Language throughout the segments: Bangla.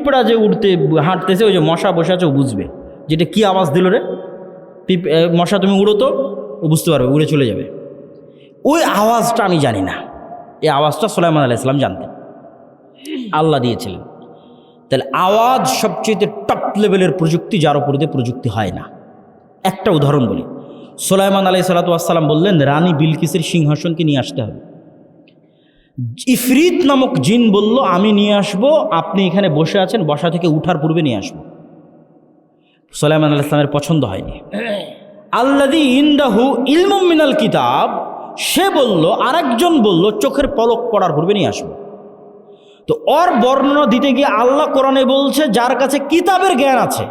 পিঁপড়া যে উঠতে হাঁটতেছে, ওই যে মশা বসে আছে, ও বুঝবে যেটা কী আওয়াজ দিল রে, মশা তুমি উড়ো তো, ও বুঝতে পারবে, উড়ে চলে যাবে। ওই আওয়াজটা আমি জানি না, এই আওয়াজটা সুলাইমান আলাইহিস সালাম জানতেন, আল্লাহ দিয়েছিলেন। তাহলে আওয়াজ সবচেয়ে টপ লেভেলের প্রযুক্তি, যার উপর দিয়ে প্রযুক্তি হয় না। একটা উদাহরণ বলি, সুলাইমান আলাইহিস সালাম বললেন রানী বিলকিসের সিংহাসনকে নিয়ে আসতে হবে। ইফরিত নামক জিন বলল আমি নিয়ে আসবো, আপনি এখানে বসে আছেন, বসা থেকে উঠার পূর্বে নিয়ে আসবো। সুলাইমান আলাইহিস সালামের পছন্দ হয়নি। আল্লাযী ইনদাহু ইলমুম মিনাল কিতাব, সে বলল, আরেকজন বলল চোখের পলক পড়ার পূর্বে নিয়ে আসবো। তো ওর বর্ণনা দিতে গিয়ে আল্লাহ কোরআনে বলছে যার কাছে কিতাবের জ্ঞান আছে,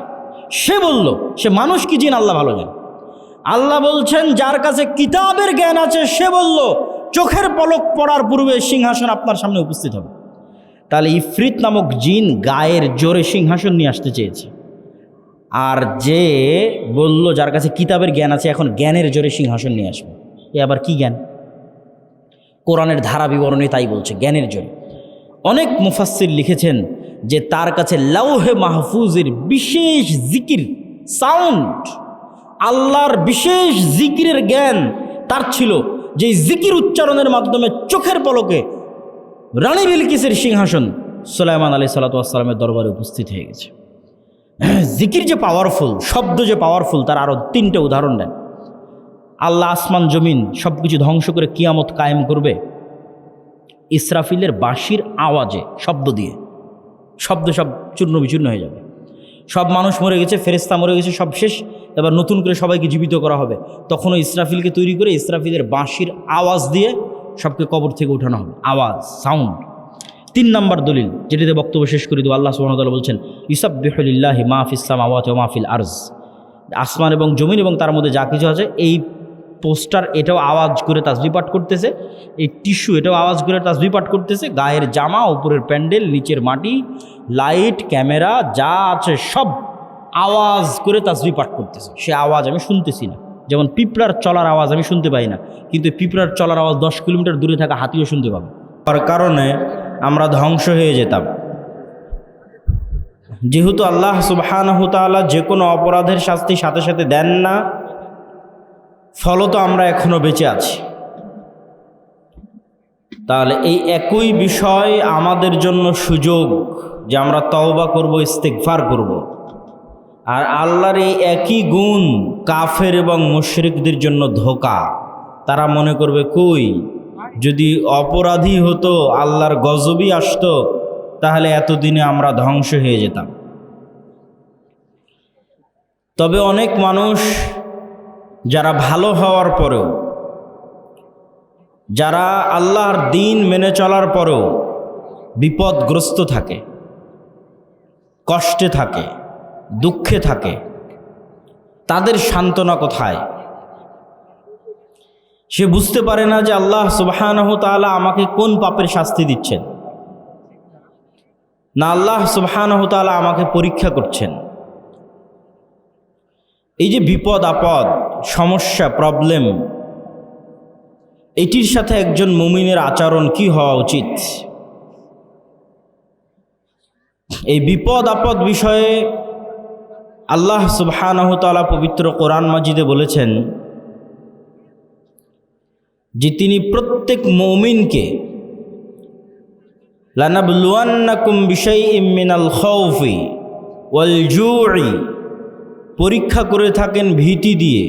সে বলল, সে মানুষ কি জিন আল্লাহ ভালো জানে। আল্লাহ বলছেন যার কাছে কিতাবের জ্ঞান আছে সে বলল চোখের পলক পড়ার পূর্বে সিংহাসন আপনার সামনে উপস্থিত হবে। তাহলে ইফরিত নামক জিন গায়ের জোরে সিংহাসন নিয়ে আসতে চেয়েছে, আর যে বলল যার কাছে কিতাবের জ্ঞান আছে এখন জ্ঞানের জোরে সিংহাসন নিয়ে আসবে। এ আবার কি জ্ঞান? কোরআনের ধারা বিবরণী তাই বলছে, জ্ঞানের জোরে। অনেক মুফাসসির লিখেছেন যে তার কাছে লাউহে মাহফুজের বিশেষ জিকির সাউন্ড, আল্লাহর বিশেষ জিকিরের জ্ঞান তার ছিল, যে জিকির উচ্চারণের মাধ্যমে চোখের পলকে রানী বিলকিসের সিংহাসন সুলাইমান আলাইহিস সালামের দরবারে উপস্থিত হয়ে গেছে। জিকির যে পাওয়ারফুল, শব্দ যে পাওয়ারফুল, তার আরও 3টে উদাহরণ দেন। আল্লাহ আসমান জমিন সব কিছু ধ্বংস করে কিয়ামত কায়েম করবে ইসরাফিলের বাঁশির আওয়াজে, শব্দ দিয়ে, শব্দ সব চূর্ণ বিচূর্ণ হয়ে যাবে। সব মানুষ মরে গেছে, ফেরেশতা মরে গেছে, সব শেষ, এবার নতুন করে সবাইকে জীবিত করা হবে। তখনও ইসরাফিলকে তৈরি করে ইসরাফিলের বাঁশির আওয়াজ দিয়ে সবকে কবর থেকে উঠানো হবে, আওয়াজ, সাউন্ড। 3 নম্বর দলিল, যেটিতে বক্তব্য শেষ করে দেবো, আল্লাহ সুবহানাহু ওয়া তাআলা বলছেন ইউসাব্বিহু লিল্লাহি মা ফিস সামাওয়াতি ওয়া মা ফিল আরজ, আসমান এবং জমিন এবং তার মধ্যে যা কিছু আছে, এই পোস্টার এটাও আওয়াজ করে তাসবিহ পাঠ করতেছে, এই টিস্যু এটাও আওয়াজ করে তাসবিহ পাঠ করতেছে, গায়ের জামা, উপরের প্যান্ডেল, নিচের মাটি, লাইট, ক্যামেরা যা আছে সব আওয়াজ করে তাসবিহ পাঠ করতেছে। সে আওয়াজ আমি শুনতেছি না, যেমন পিঁপড়ার চলার আওয়াজ আমি শুনতে পাই না, কিন্তু পিঁপড়ার চলার আওয়াজ 10 কিলোমিটার দূরে থাকা হাতিও শুনতে পাবে। তার কারণে আমরা ধ্বংস হয়ে যেতাম। যেহেতু আল্লাহ সুবহানাহু ওয়া তাআলা যে কোনো অপরাধের শাস্তি সাথে সাথে দেন না, ফলত আমরা এখনো বেঁচে আছি। তাহলে এই একই বিষয় আমাদের জন্য সুযোগ যে আমরা তওবা করব, ইস্তেগফার করব। আর আল্লাহর এই একই গুণ কাফের এবং মুশরিকদের জন্য ধোঁকা। তারা মনে করবে কই, যদি অপরাধী হতো, আল্লাহর গজবই আসতো, তাহলে এতদিনে আমরা ধ্বংস হয়ে যেতাম। তবে অনেক মানুষ যারা ভালো হওয়ার পরেও, যারা আল্লাহর দ্বীন মেনে চলার পরেও বিপদগ্রস্ত থাকে, কষ্টে থাকে, দুঃখে থাকে, তাদের সান্ত্বনা কোথায়? সে বুঝতে পারে না যে আল্লাহ সুবহানাহু ওয়া তাআলা আমাকে কোন পাপের শাস্তি দিচ্ছেন, না আল্লাহ সুবহানাহু ওয়া তাআলা আমাকে পরীক্ষা করছেন। এই যে বিপদ আপদ, সমস্যা, প্রবলেম, এটির সাথে একজন মুমিনের আচরণ কি হওয়া উচিত? এই বিপদ আপদ বিষয়ে আল্লাহ সুবহানাহু ওয়া তাআলা পবিত্র কোরআন মাজিদে বলেছেন যে তিনি প্রত্যেক মুমিনকে লানাবলুয়ান্নাকুম বিশাইইম মিনাল খাউফি ওয়াল জু'i, পরীক্ষা করে থাকেন ভীতি দিয়ে,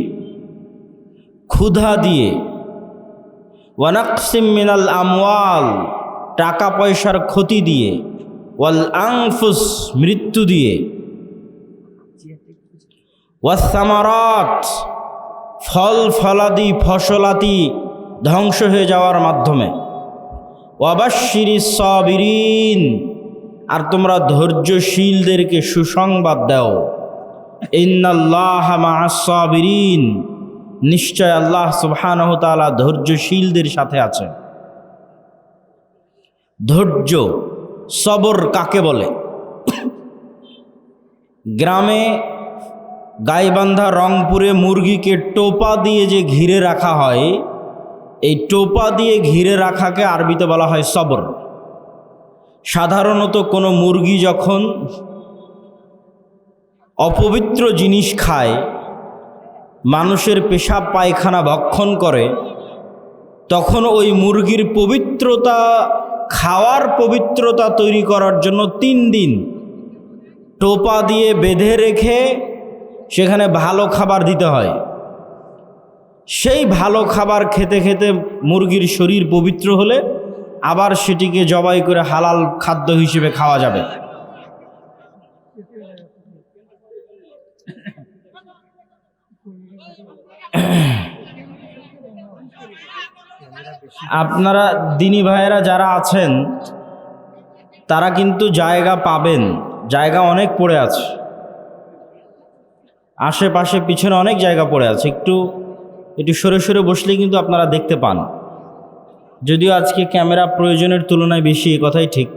ক্ষুধা দিয়ে, ওয়া নাকসিম মিনাল আমওয়াল, টাকা পয়সার ক্ষতি দিয়ে, ওয়াল আনফুস, মৃত্যু দিয়ে, ওয়াস সামারাত, ফল ফলাদি, ফসলাদি ধ্বংস হয়ে যাওয়ার মাধ্যমে, ওয়াবাশশিরিস সাবিরিন, আর তোমরা ধৈর্যশীলদেরকে সুসংবাদ দাও, ইন্নাল্লাহা মা'আস সাবিরিন, নিশ্চয় আল্লাহ সুবহানাহু ওয়া তাআলা ধৈর্যশীলদের সাথে আছে। ধৈর্য, সবর কাকে বলে? গ্রামে গাইবান্ধা, রংপুরে মুরগিকে টোপা দিয়ে যে ঘিরে রাখা হয়, এই টোপা দিয়ে ঘিরে রাখাকে আরবিতে বলা হয় সবর। সাধারণত কোনো মুরগি যখন অপবিত্র জিনিস খায়, মানুষের পেশাব পায়খানা ভক্ষণ করে, তখন ওই মুরগির পবিত্রতা, খাওয়ার পবিত্রতা তৈরি করার জন্য 3 দিন টোপা দিয়ে বেঁধে রেখে সেখানে ভালো খাবার দিতে হয়। সেই ভালো খাবার খেতে খেতে মুরগির শরীর পবিত্র হলে আবার সেটিকে জবাই করে হালাল খাদ্য হিসেবে খাওয়া যাবে। আপনারা দিনী ভাইয়েরা যারা আছেন তারা কিন্তু জায়গা পাবেন, জায়গা অনেক পড়ে আছে, আশেপাশে পিছনে অনেক জায়গা পড়ে আছে, একটু সরে সরে বসলে কিন্তু আপনারা দেখতে পান। যদিও আজকে ক্যামেরা প্রয়োজনের তুলনায় বেশি, এ কথাই ঠিক,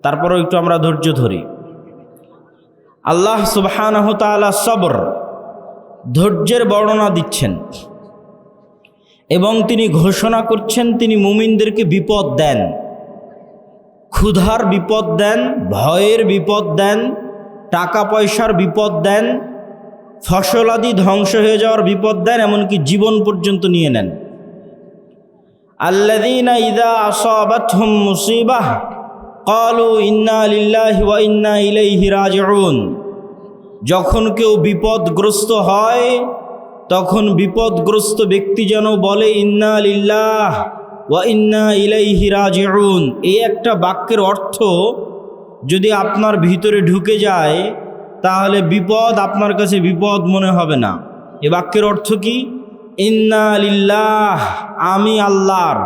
তারপরেও একটু আমরা ধৈর্য ধরি। আল্লাহ সুবহানাহু ওয়া তাআলা সবর, ধৈর্যের বর্ণনা দিচ্ছেন এবং তিনি ঘোষণা করছেন তিনি মুমিনদেরকে বিপদ দেন, ক্ষুধার বিপদ দেন, ভয়ের বিপদ দেন, টাকা পয়সার বিপদ দেন, ফসলাদি ধ্বংস হয়ে যাওয়ার বিপদ দেন, এমনকি জীবন পর্যন্ত নিয়ে নেন। আল্লাযীনা ইযা আসাবাতহুম মুসিবাহ ক্বালু ইন্না লিল্লাহি ওয়া ইন্না ইলাইহি রাজিউন। যখন কেউ বিপদগ্রস্ত হয় তখন বিপদগ্রস্ত ব্যক্তি যেন বলে ইন্না লিল্লাহ ওয়া ইন্না ইলাইহি রাজিউন। এই একটা বাক্যের অর্থ যদি আপনার ভিতরে ঢুকে যায় তাহলে বিপদ আপনার কাছে বিপদ মনে হবে না। এ বাক্যের অর্থ কি? ইন্না লিল্লাহ, আমি আল্লাহর।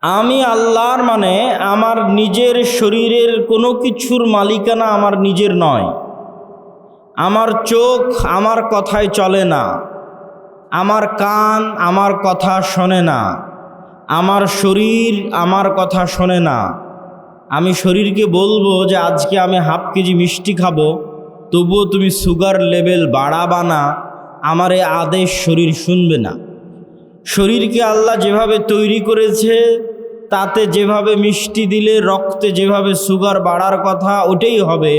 আমি আল্লাহর মানে আমার নিজের শরীরের কোনো কিছুর মালিকানা আমার নিজের নয়। আমার চোখ আমার কথায় চলে না, আমার কান আমার কথা শোনে না, আমার শরীর আমার কথা শোনে না। আমি শরীরকে বলবো যে আজকে আমি হাফ কেজি মিষ্টি খাবো, তবুও তুমি সুগার লেভেল বাড়াবা না, আমার এই আদেশ শরীর শুনবে না। শরীরকে আল্লাহ যেভাবে তৈরি করেছে তাতে যেভাবে মিষ্টি দিলে রক্তে যেভাবে সুগার বাড়ার কথা ওটাই হবে,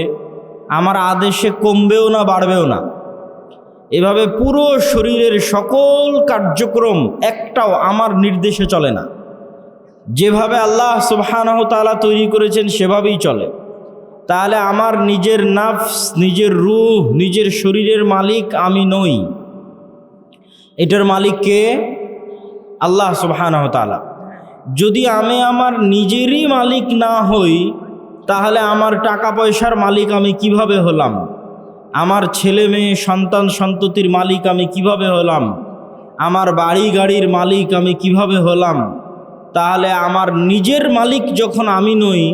আমার আদেশে কমবেও না বাড়বেও না। এভাবে পুরো শরীরের সকল কার্যক্রম একটাও আমার নির্দেশে চলে না, যেভাবে আল্লাহ সুবহানাহু ওয়া তাআলা তৈরি করেছেন সেভাবেই চলে। তাহলে আমার নিজের নাফস, নিজের রূহ, নিজের শরীরের মালিক আমি নই। এটার মালিক কে? আল্লাহ সুবহানাহু ওয়া তাআলা। যদি আমি আমার নিজেরই মালিক না হই তাহলে আমার টাকা পয়সার মালিক আমি কিভাবে হলাম? আমার ছেলে মেয়ে সন্তান সন্ততির মালিক আমি কিভাবে হলাম? আমার বাড়ি গাড়ির মালিক আমি কিভাবে হলাম? তাহলে আমার নিজের মালিক যখন আমি নই,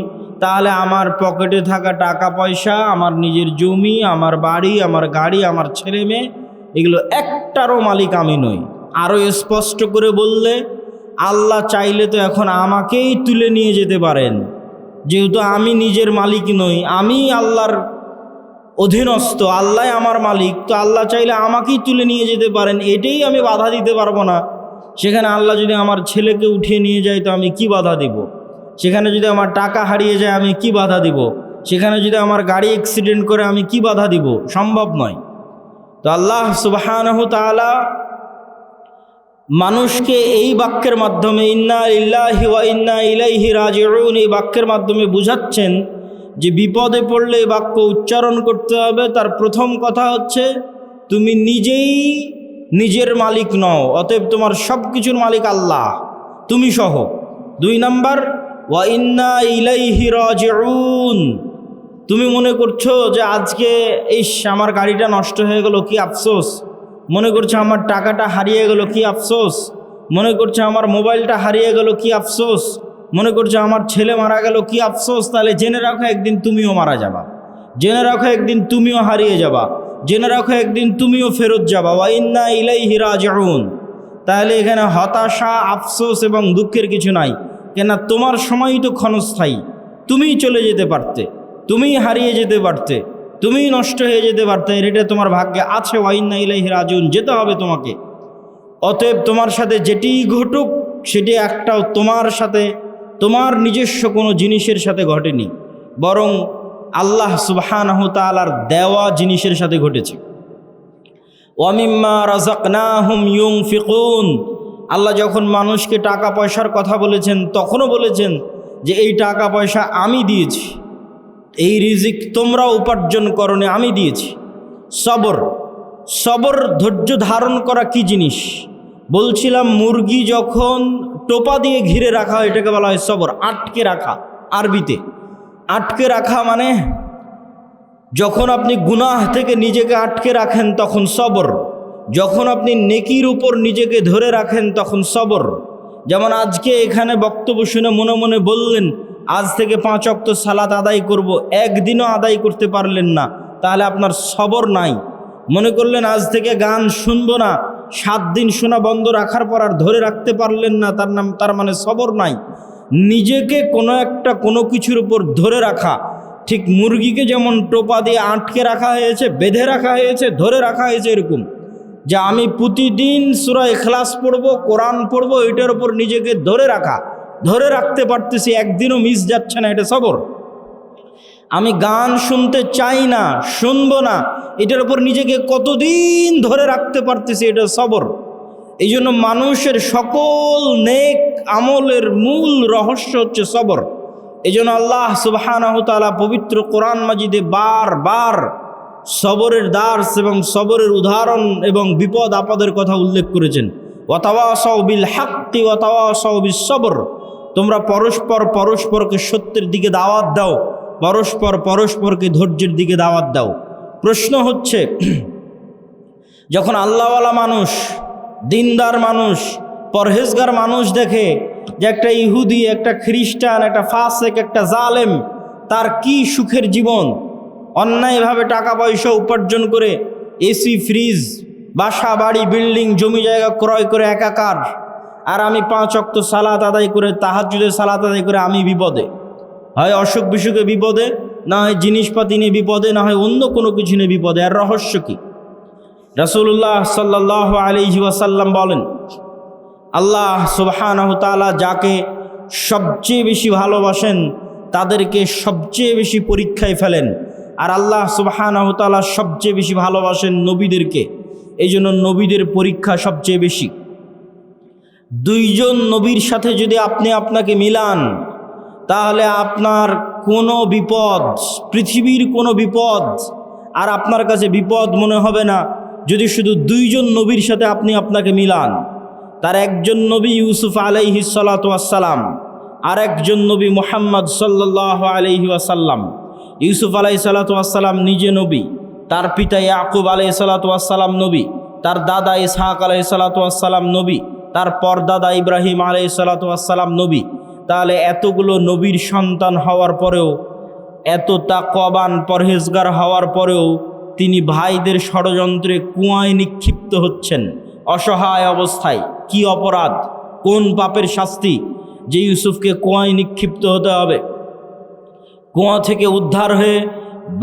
তাহলে আমার পকেটে থাকা টাকা পয়সা, আমার নিজের জমি, আমার বাড়ি, আমার গাড়ি, আমার ছেলে মেয়ে, এগুলো একটারও মালিক আমি নই। আরও স্পষ্ট করে বললে, আল্লাহ চাইলে তো এখন আমাকেই তুলে নিয়ে যেতে পারেন, যেহেতু আমি নিজের মালিক নই, আমি আল্লাহর অধীনস্থ, আল্লাহ আমার মালিক, তো আল্লাহ চাইলে আমাকেই তুলে নিয়ে যেতে পারেন, এটাই আমি বাধা দিতে পারবো না। সেখানে আল্লাহ যদি আমার ছেলেকে উঠিয়ে নিয়ে যায় তো আমি কি বাধা দিব? সেখানে যদি আমার টাকা হারিয়ে যায় আমি কি বাধা দিব? সেখানে যদি আমার গাড়ি অ্যাক্সিডেন্ট করে আমি কি বাধা দিব? সম্ভব নয়। তো আল্লাহ সুবহানাহু ওয়া তাআলা মানুষকে এই বাক্যের মাধ্যমে ইন্না লিল্লাহি ওয়া ইন্না ইলাইহি রাজিউন এই বাক্যের মাধ্যমে বুঝাচ্ছেন যে বিপদে পড়লে এই বাক্য উচ্চারণ করতে হবে। তার প্রথম কথা হচ্ছে তুমি নিজেই নিজের মালিক নও, অতএব তোমার সব কিছুর মালিক আল্লাহ, তুমি সহ। 2 নাম্বার, ওয়া ইন্না ইলাইহি রাজিউন। তুমি মনে করছো যে আজকে আমার গাড়িটা নষ্ট হয়ে গেল, কি আফসোস। মনে করছো আমার টাকাটা হারিয়ে গেল, কি আফসোস। মনে করছো আমার মোবাইলটা হারিয়ে গেল, কি আফসোস। মনে করছো আমার ছেলে মারা গেল, কি আফসোস। তাহলে জেনে রাখো একদিন তুমিও মারা যাবা, জেনে রাখো একদিন তুমিও হারিয়ে যাবা, জেনে রাখো একদিন তুমিও ফেরত যাবা। ওয়া ইন্না ইলাইহি রাজিউন। তাহলে এখানে হতাশা, আফসোস এবং দুঃখের কিছু নাই, কেন তোমার সময়ই তো ক্ষণস্থায়ী। তুমিই চলে যেতে পারতে, তুমিই হারিয়ে যেতে পারতে, তুমিই নষ্ট হয়ে যেতে পারতে, এটা তোমার ভাগ্যে আছে। ওয়া ইন্না ইলাইহি রাজিউন, যেতে হবে তোমাকে। অতএব তোমার সাথে যেটি ঘটুক সেটি একটাও তোমার সাথে তোমার নিজস্ব কোনো জিনিসের সাথে ঘটেনি, বরং আল্লাহ সুবহানাহু তাআলার দেওয়া জিনিসের সাথে ঘটেছে। ওয়া মিম্মা রাযাকনাহুম ইউনফিকুন, আল্লাহ যখন মানুষকে টাকা পয়সার কথা বলেছেন তখনও বলেছেন যে এই টাকা পয়সা আমি দিয়েছি, এই রিজিক তোমরা উপার্জন করনি, আমি দিয়েছি। সবর, সবর ধৈর্য ধারণ করা কি জিনিস বলছিলাম, মুরগি যখন টোপা দিয়ে ঘিরে রাখা হয় এটাকে বলা হয় সবর, আটকে রাখা। আরবিতে আটকে রাখা মানে যখন আপনি গুনাহ থেকে নিজেকে আটকে রাখেন তখন সবর, যখন আপনি নেকির উপর নিজেকে ধরে রাখেন তখন সবর। যেমন আজকে এখানে বক্তব্য শুনে মনে মনে বললেন আজ থেকে 5 ওয়াক্ত সালাত আদায় করব, একদিনও আদায় করতে পারলেন না, তাহলে আপনার সবর নাই। মনে করলেন আজ থেকে গান শুনবো না, 7 দিন শোনা বন্ধ রাখার পর আর ধরে রাখতে পারলেন না, তার মানে সবর নাই। নিজেকে কোনো কিছুর উপর ধরে রাখা, ঠিক মুরগিকে যেমন টোপা দিয়ে আটকে রাখা হয়েছে, বেঁধে রাখা হয়েছে, ধরে রাখা হয়েছে, এরকম যে আমি প্রতিদিন সূরা ইখলাস পড়বো, কোরআন পড়বো, এটার উপর নিজেকে ধরে রাখা, ধরে রাখতে পারতেছি, একদিনও মিস যাচ্ছে না, এটা সবর। আমি গান শুনতে চাই না, শুনবো না, এটার উপর নিজেকে কতদিন ধরে রাখতে পারতেছি, এটা সবর। এই জন্য মানুষের সকল নেক আমলের মূল রহস্য হচ্ছে সবর। এই জন্য আল্লাহ সুবহানাহু তাআলা পবিত্র কোরআন মাজিদে বারবার সবরের দার্স এবং সবরের উদাহরণ এবং বিপদ আপদের কথা উল্লেখ করেছেন। ওয়াতাওয়াসাউ বিল হাক্কি ওয়াতাওয়াসাউ বিস সবর, তোমরা পরস্পরকে সত্যের দিকে দাওয়াত দাও, পরস্পরকে ধৈর্যের দিকে দাওয়াত দাও। প্রশ্ন হচ্ছে, যখন আল্লাহওয়ালা মানুষ, দিনদার মানুষ, পরহেজগার মানুষ দেখে যে একটা ইহুদি, একটা খ্রিস্টান, একটা ফাসেক, একটা জালেম, তার কি সুখের জীবন, অন্যায়ভাবে টাকা পয়সা উপার্জন করে এসি, ফ্রিজ, বাসা, বাড়ি, বিল্ডিং, জমি জায়গা ক্রয় করে একাকার, আর আমি 5 ওয়াক্ত সালাত আদায় করে, তাহাজ্জুদের সালাত আদায় করে আমি বিপদে, হয় অসুখ বিসুখে বিপদে, না হয় জিনিসপাতি নিয়ে বিপদে, না হয় অন্য কোনো কিছু নিয়ে বিপদে। আর রহস্য কি? রাসূলুল্লাহ সাল্লাল্লাহু আলাইহি ওয়াসাল্লাম বলেন, আল্লাহ সুবহানাহু তাআলা যাকে সবচেয়ে বেশি ভালোবাসেন তাদেরকে সবচেয়ে বেশি পরীক্ষায় ফেলেন, আর আল্লাহ সুবহানাহু তাআলা সবচেয়ে বেশি ভালোবাসেন নবীদেরকে, এই জন্য নবীদের পরীক্ষা সবচেয়ে বেশি। 2 জন নবীর সাথে যদি আপনি আপনাকে মিলান, তাহলে আপনার কোনো বিপদ, পৃথিবীর কোনো বিপদ আর আপনার কাছে বিপদ মনে হবে না যদি শুধু 2 জন নবীর সাথে আপনি আপনাকে মিলান। তার একজন নবী ইউসুফ আলাইহিস সালাতু ওয়াস সালাম, আর একজন নবী মুহাম্মদ সাল্লাল্লাহু আলাইহি ওয়াসাল্লাম। ইউসুফ আলাইহিস সালাতু ওয়াস সালাম নিজে নবী, তার পিতা ইয়াকুব আলাইহিস সালাতু ওয়াস সালাম নবী, তার দাদা ইসহাক আলাইহিস সালাতু ওয়াস সালাম নবী, তার পরদাদা ইব্রাহিম আলাইহিস সালাতু ওয়াস সালাম নবী। তাহলে এতগুলো নবীর সন্তান হওয়ার পরেও, এত তাকওয়াবান পরহেজগার হওয়ার পরেও তিনি ভাইদের ষড়যন্ত্রে কুয়ায় নিক্ষিপ্ত হচ্ছেন অসহায় অবস্থায়। কি অপরাধ, কোন পাপের শাস্তি যে ইউসুফকে কুয়ায় নিক্ষিপ্ত হতে হবে? কুয়া থেকে উদ্ধার হয়ে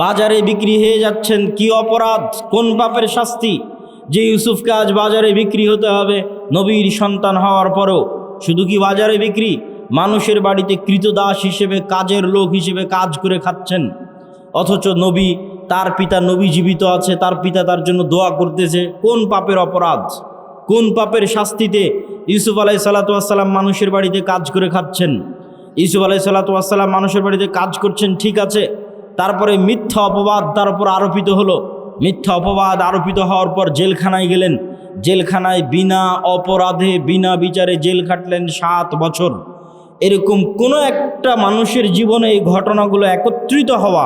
বাজারে বিক্রি হয়ে যাচ্ছেন, কি অপরাধ, কোন পাপের শাস্তি যে ইউসুফকে আজ বাজারে বিক্রি হতে হবে? নবীর সন্তান হওয়ার পরেও শুধু কি বাজারে বিক্রি, মানুষের বাড়িতে কৃতদাস হিসেবে, কাজের লোক হিসেবে কাজ করে খাচ্ছেন। অথচ নবী, তার পিতা নবী জীবিত আছে, তার পিতা তার জন্য দোয়া করতেছে। কোন পাপের অপরাধ, কোন পাপের শাস্তিতে ইউসুফ আলাইহিস সালাতু ওয়াস সালাম মানুষের বাড়িতে কাজ করে খাচ্ছেন? ইউসুফ আলাইহিস সালাতু ওয়াস সালাম মানুষের বাড়িতে কাজ করছেন, ঠিক আছে, তারপরে মিথ্যা অপবাদ তার উপর আরোপিত হলো। মিথ্যা অপবাদ আরোপিত হওয়ার পর জেলখানায় গেলেন। জেলখানায় বিনা অপরাধে, বিনা বিচারে জেল খাটলেন 7 বছর। এরকম কোনো একটা মানুষের জীবনে এই ঘটনাগুলো একত্রিত হওয়া,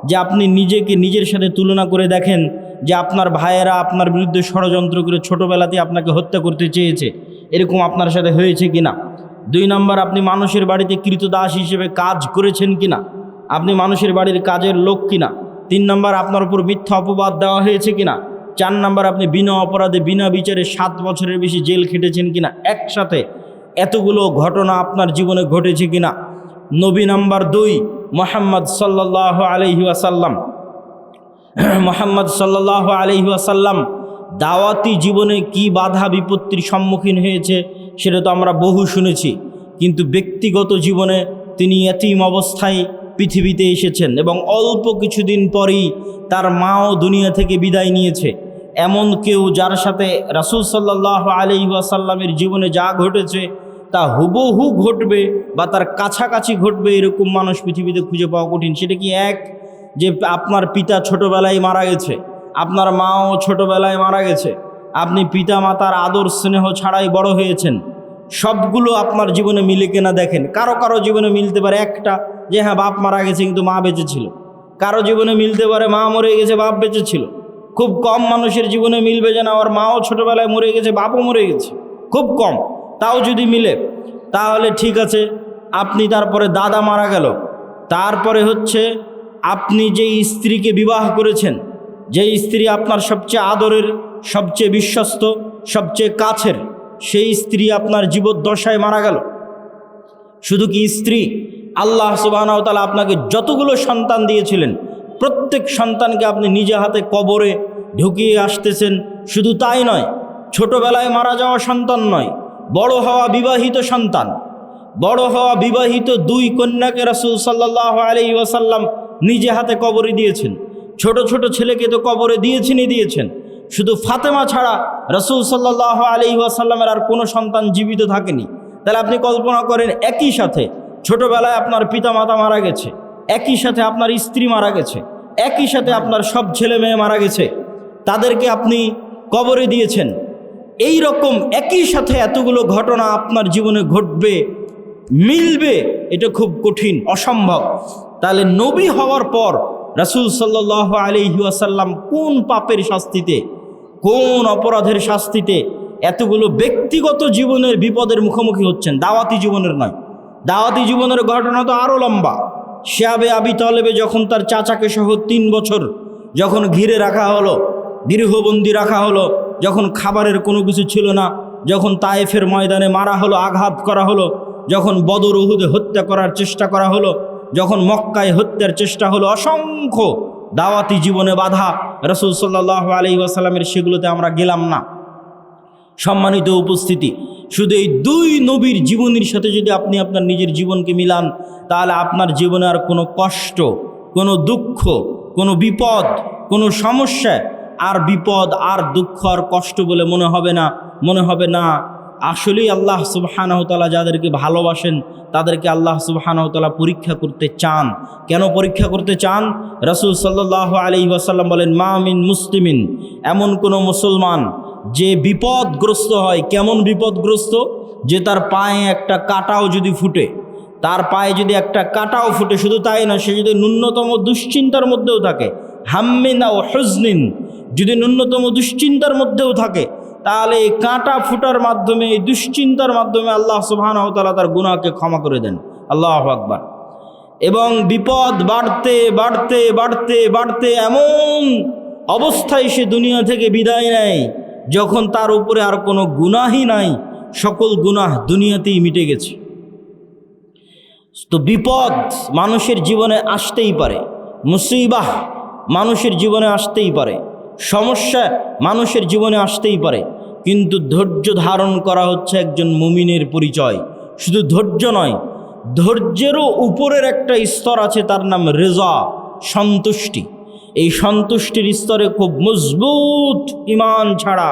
যে আপনি নিজেকে নিজের সাথে তুলনা করে দেখেন যে আপনার ভাইয়েরা আপনার বিরুদ্ধে ষড়যন্ত্র করে ছোটোবেলাতে আপনাকে হত্যা করতে চেয়েছে, এরকম আপনার সাথে হয়েছে কিনা? 2 নম্বর, আপনি মানুষের বাড়িতে কৃতদাস হিসেবে কাজ করেছেন কিনা, আপনি মানুষের বাড়ির কাজের লোক কিনা? 3 নম্বর, আপনার উপর মিথ্যা অপবাদ দেওয়া হয়েছে কিনা? 4 নম্বর, আপনি বিনা অপরাধে বিনা বিচারে 7 বছরের বেশি জেল খেটেছেন কিনা? একসাথে এতগুলো ঘটনা আপনার জীবনে ঘটেছে কিনা? নবী নাম্বার 2 মুহাম্মদ সাল্লাল্লাহু আলাইহি ওয়াসাল্লাম। মুহাম্মদ সাল্লাল্লাহু আলাইহি ওয়াসাল্লাম দাওয়াতি জীবনে কি বাধা বিপত্তির সম্মুখীন হয়েছে সেটা তো আমরা বহু শুনেছি। কিন্তু ব্যক্তিগত জীবনে তিনি এতিম অবস্থায় পৃথিবীতে এসেছেন এবং অল্প কিছুদিন পরেই তার মাও দুনিয়া থেকে বিদায় নিয়েছে। এমন কেউ যার সাথে রাসূল সাল্লাল্লাহু আলাইহি ওয়াসাল্লামের জীবনে যা ঘটেছে তা হুবহু ঘটবে বা তার কাছাকাছি ঘটবে এরকম মানুষ পৃথিবীতে খুঁজে পাওয়া কঠিন। সেটা কি এক, যে আপনার পিতা ছোটোবেলায় মারা গেছে, আপনার মাও ছোটোবেলায় মারা গেছে, আপনি পিতা মাতার আদর স্নেহ ছাড়াই বড় হয়েছেন, সবগুলো আপনার জীবনে মিলে কিনা দেখেন। কারো কারো জীবনে মিলতে পারে একটা, যে হ্যাঁ বাপ মারা গেছে কিন্তু মা বেঁচে ছিল। কারো জীবনে মিলতে পারে মা মরে গেছে বাপ বেঁচে ছিল। খুব কম মানুষের জীবনে মিলবে যে না ওর মাও ছোটোবেলায় মরে গেছে বাপও মরে গেছে, খুব কম। তাও যদি মিলে তাহলে ঠিক আছে, আপনি তারপরে দাদা মারা গেল, তারপরে হচ্ছে আপনি যেই স্ত্রীকে বিবাহ করেছেন, যেই স্ত্রী আপনার সবচেয়ে আদরের, সবচেয়ে বিশ্বস্ত, সবচেয়ে কাছের, সেই স্ত্রী আপনার জীবদ্দশায় মারা গেল। শুধু কি স্ত্রী, আল্লাহ সুবহানাহু ওয়া তাআলা আপনাকে যতগুলো সন্তান দিয়েছিলেন প্রত্যেক সন্তানকে আপনি নিজে হাতে কবরে ঢুকিয়ে আসতেছেন। শুধু তাই নয়, ছোটবেলায় মারা যাওয়া সন্তান নয়, বড় হওয়া বিবাহিত সন্তান, বড় হওয়া বিবাহিত দুই কন্যাকে রাসূল সাল্লাল্লাহু আলাইহি ওয়াসাল্লাম নিজে হাতে কবরে দিয়েছেন। ছোট ছোট ছেলেকে তো কবরে দিয়েছেন। শুধু ফাতেমা ছাড়া রাসূল সাল্লাল্লাহু আলাইহি ওয়াসাল্লামের আর কোনো সন্তান জীবিত থাকেনি। তাহলে আপনি কল্পনা করেন, একই সাথে ছোটবেলায় আপনার পিতামাতা মারা গেছে, একই সাথে আপনার স্ত্রী মারা গেছে, একই সাথে আপনার সব ছেলে মেয়ে মারা গেছে, তাদেরকে আপনি কবরে দিয়েছেন। এই রকম একই সাথে এতগুলো ঘটনা আপনার জীবনে ঘটবে, মিলবে, এটা খুব কঠিন, অসম্ভব। তাহলে নবী হওয়ার পর রাসূল সাল্লাল্লাহু আলাইহি ওয়াসাল্লাম কোন পাপের শাস্তিতে, কোন অপরাধের শাস্তিতে এতগুলো ব্যক্তিগত জীবনের বিপদের মুখোমুখি হচ্ছেন, দাওয়াতি জীবনের নয়। দাওয়াতি জীবনের ঘটনা তো আরও লম্বা। শিয়াবে আবি তালেবে যখন তার চাচাকে সহ 3 বছর যখন ঘিরে রাখা হলো, গৃহবন্দী রাখা হলো, যখন খাবারের কোনো কিছু ছিল না, যখন তায়েফের ময়দানে মারা হলো, আঘাত করা হলো, যখন বদর উহুদে হত্যা করার চেষ্টা করা হলো, যখন মক্কায় হত্যার চেষ্টা হলো, অসংখ্য দাওয়াতি জীবনে বাধা রাসূল সাল্লাল্লাহু আলাইহি ওয়াসাল্লামের, সেগুলোতে আমরা গেলাম না। সম্মানিত উপস্থিতি, শুধু এই দুই নবীর জীবনের সাথে যদি আপনি আপনার নিজের জীবনকে মিলান, তাহলে আপনার জীবনে আর কোনো কষ্ট, কোনো দুঃখ, কোনো বিপদ, কোনো সমস্যা আর বিপদ আর দুঃখ আর কষ্ট বলে মনে হবে না। আসলেই আল্লাহ সুবহানাহু ওয়া তাআলা যাদেরকে ভালোবাসেন তাদেরকে আল্লাহ সুবহানাহু ওয়া তাআলা পরীক্ষা করতে চান। কেন পরীক্ষা করতে চান? রাসূল সাল্লাল্লাহু আলাইহি ওয়াসাল্লাম বলেন, মা মিন মুসলিমিন, এমন কোনো মুসলমান যে বিপদগ্রস্ত হয়। কেমন বিপদগ্রস্ত? যে তার পায়ে একটা কাঁটাও যদি ফুটে, তার পায়ে যদি একটা কাঁটাও ফুটে, শুধু তাই না, সে যদি ন্যূনতম দুশ্চিন্তার মধ্যেও থাকে, হাম্মিন ও হুজনিন, যদি ন্যূনতম দুশ্চিন্তার মধ্যেও থাকে, তাহলে এই কাঁটা ফুটার মাধ্যমে, এই দুশ্চিন্তার মাধ্যমে আল্লাহ সুবহানাহু ওয়া তাআলা তার গুনাহকে ক্ষমা করে দেন। আল্লাহু আকবার। এবং বিপদ বাড়তে বাড়তে বাড়তে বাড়তে এমন অবস্থায় সে দুনিয়া থেকে বিদায় নেয় যখন তার উপরে আর কোনো গুনাহই নাই, সকল গুনাহ দুনিয়াতেই মিটে গেছে। তো বিপদ মানুষের জীবনে আসতেই পারে, মুসিবাহ মানুষের জীবনে আসতেই পারে, সমস্যা মানুষের জীবনে আসতেই পারে, কিন্তু ধৈর্য ধারণ করা হচ্ছে একজন মুমিনের পরিচয়। শুধু ধৈর্য নয়, ধৈর্যেরও উপরের একটা স্তর আছে, তার নাম রেজা, সন্তুষ্টি। এই সন্তুষ্টির স্তরে খুব মজবুত ঈমান ছাড়া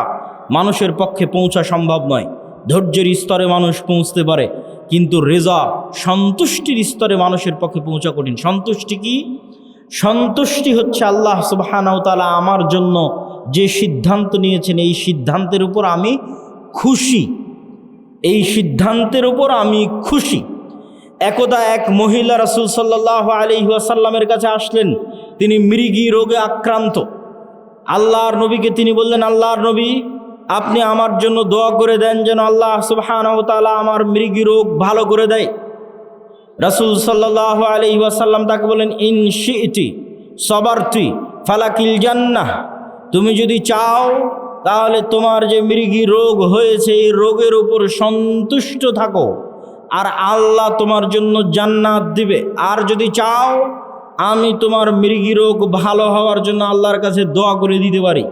মানুষের পক্ষে পৌঁছা সম্ভব নয়। ধৈর্যের স্তরে মানুষ পৌঁছতে পারে, কিন্তু রেজা, সন্তুষ্টির স্তরে মানুষের পক্ষে পৌঁছা কঠিন। সন্তুষ্টি কি? সন্তুষ্টি হচ্ছে আল্লাহ সুবহানাহু ওয়া তাআলা আমার জন্য যে সিদ্ধান্ত নিয়েছেন, এই সিদ্ধান্তের উপর আমি খুশি, এই সিদ্ধান্তের উপর আমি খুশি। একদা এক মহিলা রাসূল সাল্লাল্লাহু আলাইহি ওয়াসাল্লামের কাছে আসলেন, তিনি মৃগী রোগে আক্রান্ত। আল্লাহর নবীকে তিনি বললেন, আল্লাহর নবী, আপনি আমার জন্য দোয়া করে দেন যেন আল্লাহ সুবহানাহু ওয়া তাআলা আমার মৃগী রোগ ভালো করে দেয়। রাসূল সাল্লাল্লাহু আলাইহি ওয়াসাল্লাম তাকে বলেন, ইন শি'তি সাবারতি ফালাকিল জান্নাহ, তুমি যদি চাও তাহলে তোমার যে মৃগী রোগ হয়েছে এই রোগের উপর সন্তুষ্ট থাকো, আর আল্লাহ তোমার জন্য জান্নাত দিবে। আর যদি চাও আমি তোমার মৃগী রোগ ভালো হওয়ার জন্য আল্লাহর কাছে দোয়া করে দিতে পারি।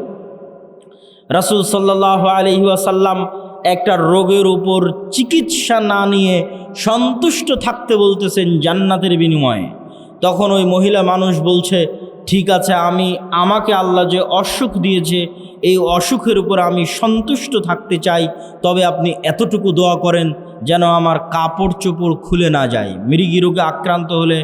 রাসূল সাল্লাল্লাহু আলাইহি ওয়াসাল্লাম একটা রোগের উপর চিকিৎসা না নিয়ে সন্তুষ্ট থাকতে বলতেছেন জান্নাতের বিনিময়ে। তখন ওই মহিলা মানুষ বলছে, ঠিক আছে, আমাকে আল্লাহ যে অসুখ দিয়েছে এই অসুখের উপর আমি সন্তুষ্ট থাকতে চাই, তবে আপনি এতটুকু দোয়া করেন যেন আমার কাপড় চোপড় খুলে না যায়। মৃগী রোগে আক্রান্ত হলে,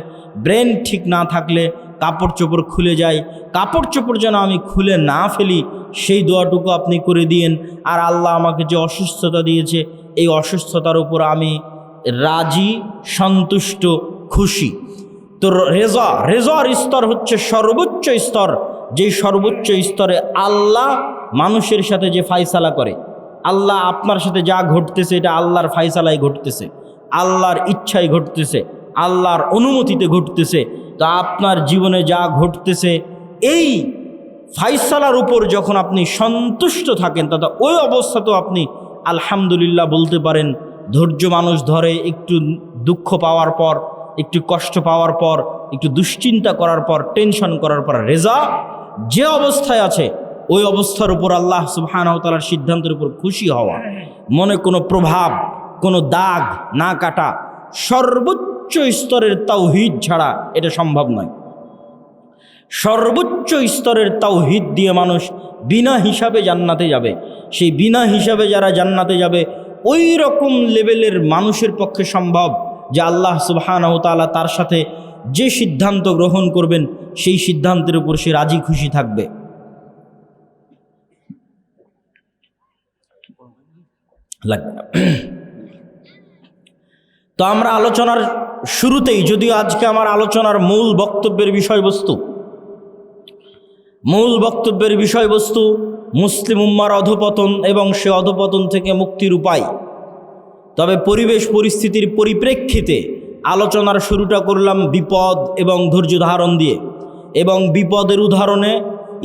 ব্রেন ঠিক না থাকলে কাপড় চোপড় খুলে যায়, কাপড় চোপড় যেন আমি খুলে না ফেলি, সেই দোয়াটুকু আপনি করে দিয়েন। আর আল্লাহ আমাকে যে অসুস্থতা দিয়েছে এই অসুস্থতার উপর আমি রাজি, সন্তুষ্ট, খুশি। তো রেজার স্তর হচ্ছে সর্বোচ্চ স্তর, যেই সর্বোচ্চ স্তরে আল্লাহ মানুষের সাথে যে ফায়সালা করে, আল্লাহ আপনার সাথে যা ঘটতেছে এটা আল্লাহর ফায়সালায় ঘটতেছে, আল্লাহর ইচ্ছায় ঘটতেছে, আল্লাহর অনুমতিতে ঘটতেছে। তো আপনার জীবনে যা ঘটতেছে এই ফায়সালার উপর যখন আপনি সন্তুষ্ট থাকেন, তথা ওই অবস্থাতেও আপনি আলহামদুলিল্লাহ বলতে পারেন। ধৈর্য মানুষ ধরে একটু দুঃখ পাওয়ার পর, একটু কষ্ট পাওয়ার পর, একটু দুশ্চিন্তা করার পর, টেনশন করার পর রেজা যে অবস্থায় আছে ওই অবস্থার উপর আল্লাহ সুবহানাহু ওয়া তাআলার সিদ্ধান্তের উপর খুশি হওয়া, মনে কোনো প্রভাব, কোনো দাগ না কাটা, সর্বোচ্চ স্তরের তাওহীদ ছাড়া এটা সম্ভব নয়। সর্বোচ্চ স্তরের তাওহীদ দিয়ে মানুষ বিনা হিসাবে জান্নাতে যাবে। সেই বিনা হিসাবে যারা জান্নাতে যাবে ওই রকম লেভেলের মানুষের পক্ষে সম্ভব যে আল্লাহ সুবহানাহু ওয়া তাআলা তার সাথে যে সিদ্ধান্ত গ্রহণ করবেন সেই সিদ্ধান্তের উপর সে রাজি খুশি থাকবে। তো আমরা আলোচনার শুরুতেই, যদিও আজকে আমার আলোচনার মূল বক্তব্যের বিষয়বস্তু মুসলিম উম্মার অধঃপতন এবং সে অধঃপতন থেকে মুক্তির উপায়, তবে পরিবেশ পরিস্থিতির পরিপ্রেক্ষিতে আলোচনার শুরুটা করলাম বিপদ এবং ধৈর্য ধারণ দিয়ে। এবং বিপদের উদাহরণে